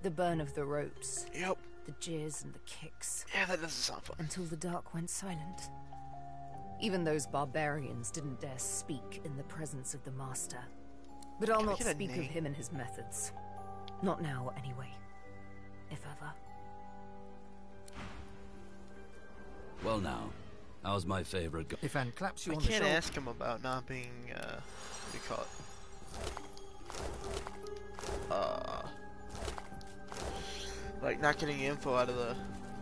The burn of the ropes. Yep. The jeers and the kicks. Yeah, that doesn't sound fun. Until the dark went silent. Even those barbarians didn't dare speak in the presence of the Master. But I'll not speak of him and his methods. Not now, anyway. If ever. Well now, how's my favorite If Anne claps you on the I shoulder... can't ask him about not being, what do you call it? Like not getting info out of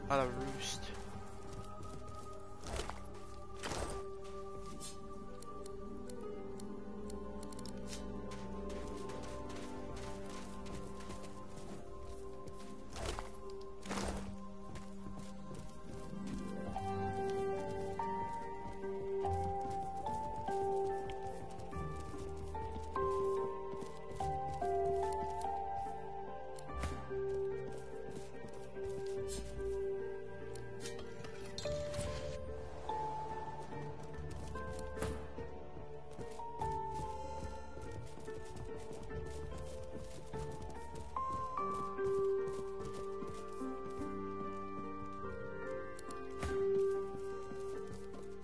Roost.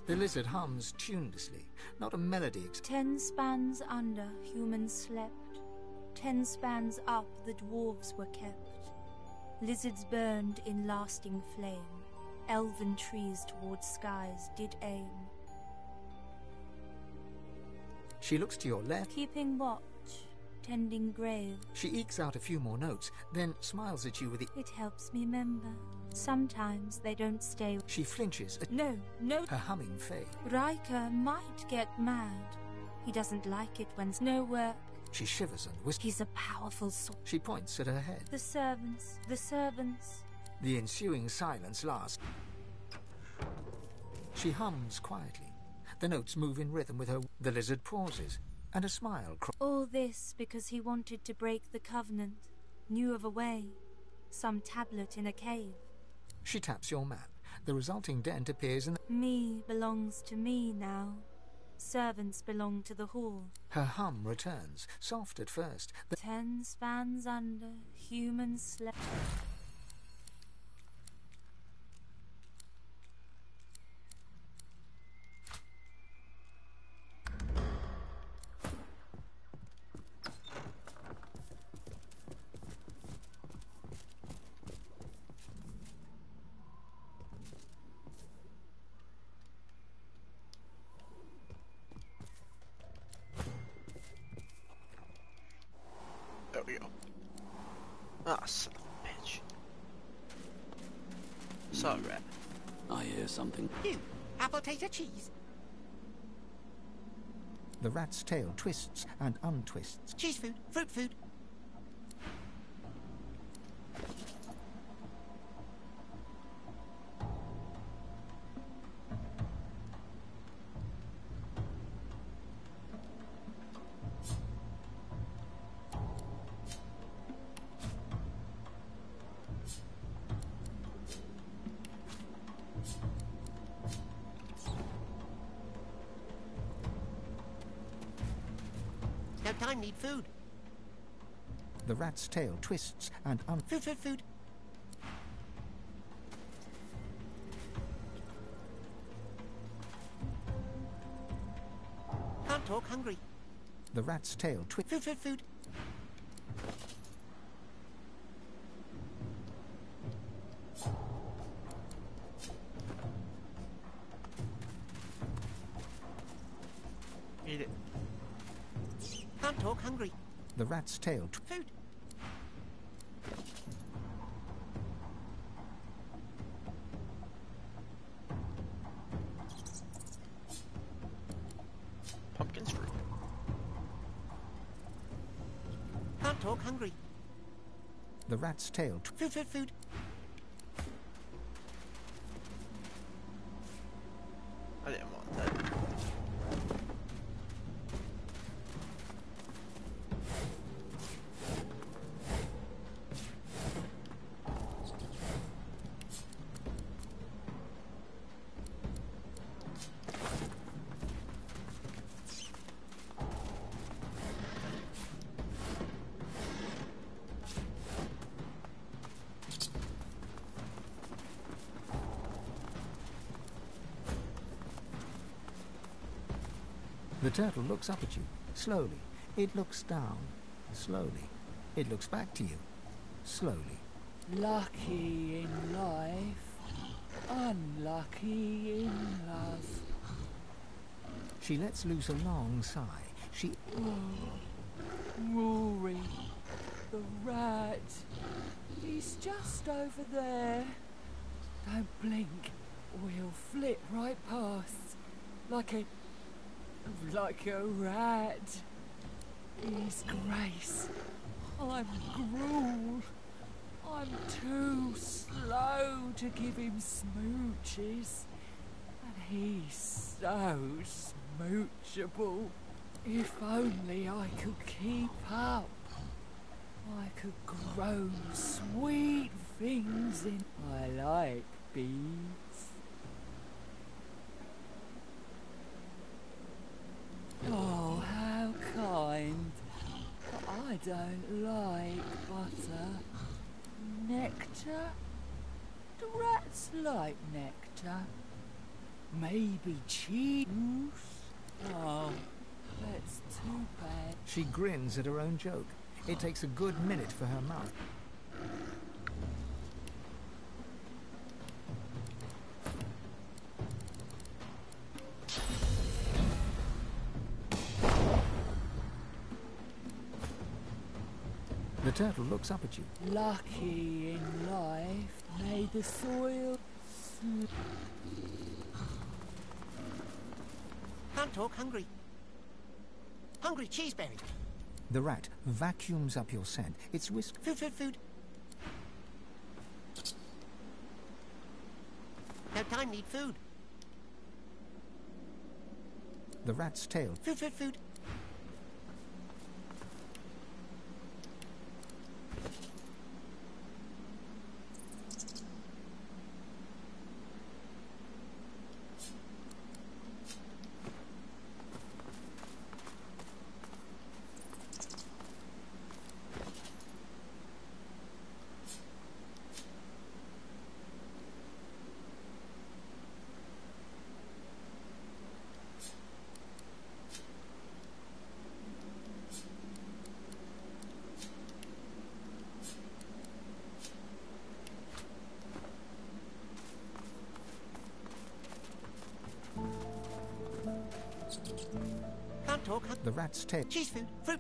The lizard hums tunelessly, not a melody. 10 spans under, humans slept. 10 spans up, the dwarves were kept. Lizards burned in lasting flame. Elven trees towards skies did aim. She looks to your left. Keeping watch, tending grave. She ekes out a few more notes, then smiles at you with the... It helps me remember. Sometimes they don't stay. She flinches. No. Her humming fades. Riker might get mad. He doesn't like it when no work. She shivers and whispers. He's a powerful sword. She points at her head. The servants. The ensuing silence lasts. She hums quietly. The notes move in rhythm with her. The lizard pauses, and a smile All this because he wanted to break the covenant. Knew of a way. Some tablet in a cave. She taps your map. The resulting dent appears in the... Me belongs to me now. Servants belong to the hall. Her hum returns, soft at first. 10 spans under, humans slept. There we go. Ah, son of a bitch. Sorry, rat. I hear something. You, apple tater cheese. The rat's tail twists and untwists. Cheese food, fruit food. No time, need food. The rat's tail twists and Food. Can't talk, hungry. The rat's tail twists. Food. Can't talk, hungry. The rat's tail. Food. Pumpkin's fruit. Can't talk, hungry. The rat's tail. Food, food, food. I didn't want that. The turtle looks up at you, slowly. It looks down, slowly. It looks back to you, slowly. Lucky in life, unlucky in love. She lets loose a long sigh. She... Rory, the rat. He's just over there. Don't blink, or he'll flit right past. Like a rat. He's Grace. I'm Gruel. I'm too slow to give him smooches. And he's so smoochable. If only I could keep up. I could grow sweet things in... I like bees. Oh, how kind. But I don't like butter. Nectar? Do rats like nectar? Maybe cheese? Oh, that's too bad. She grins at her own joke. It takes a good minute for her mouth. The turtle looks up at you. Lucky in life, may the soil... Can't talk, hungry. Hungry cheeseberry. The rat vacuums up your scent. It's whisk... Food, food, food. No time, need food. The rat's tail... Food, food, food. Can't talk. The rat's tail... Cheese food, fruit.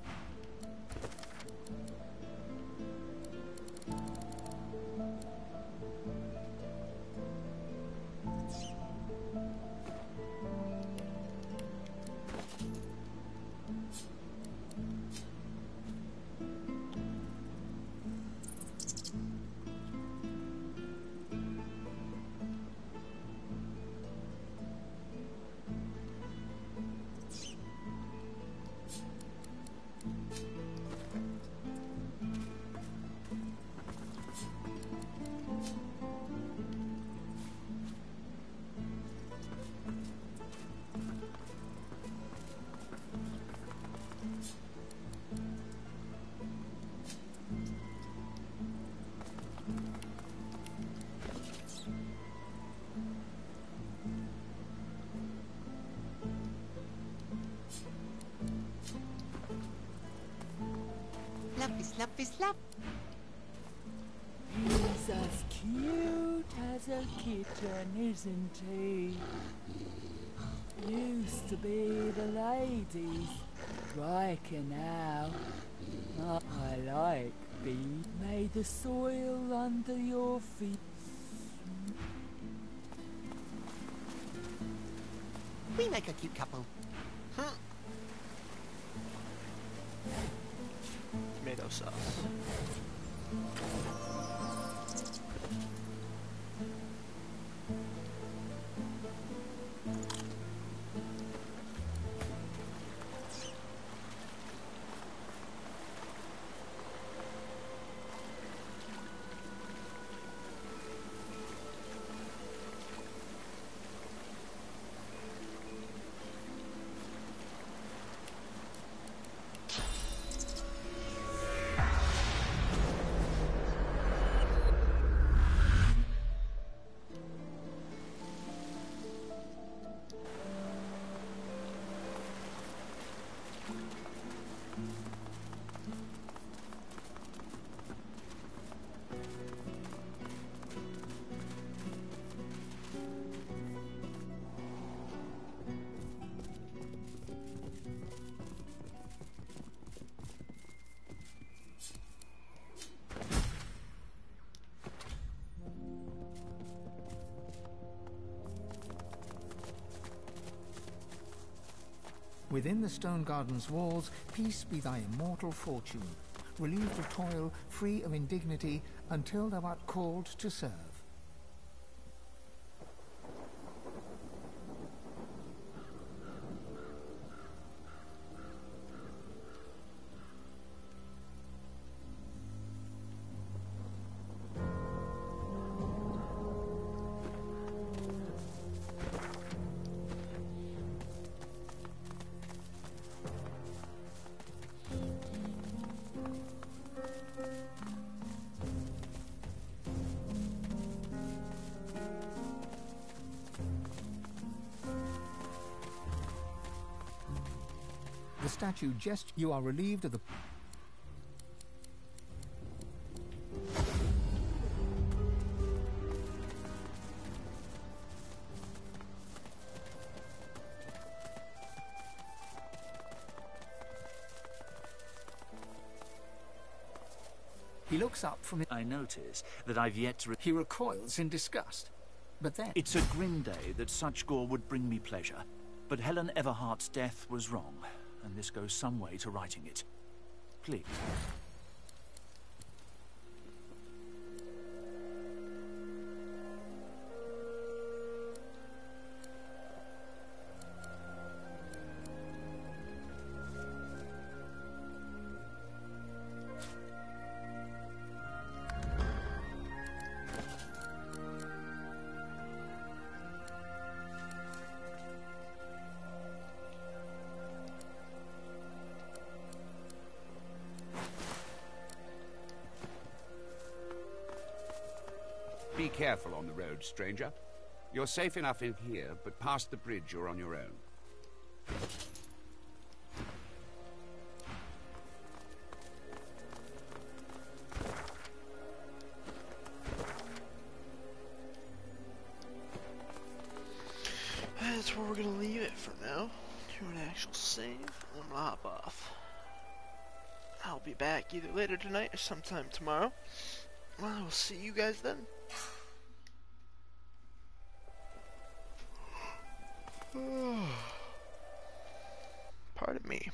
Slappy, slappy, slap. He's as cute as a kitten, isn't he? Used to be the ladies. Riker now. I like being made the soil under your feet. We make a cute couple. Tomato sauce. Within the stone garden's walls, peace be thy immortal fortune, relieved of toil, free of indignity, until thou art called to serve. The statue you are relieved of the... He looks up from it. I notice that I've yet to... He recoils in disgust. But then... It's a grim day that such gore would bring me pleasure. But Helen Everhart's death was wrong, and this goes some way to righting it. Please. Be careful on the road, stranger. You're safe enough in here, but past the bridge you're on your own. That's where we're gonna leave it for now. Do an actual save, and I'm gonna hop off. I'll be back either later tonight or sometime tomorrow. Well, I will see you guys then. Pardon me.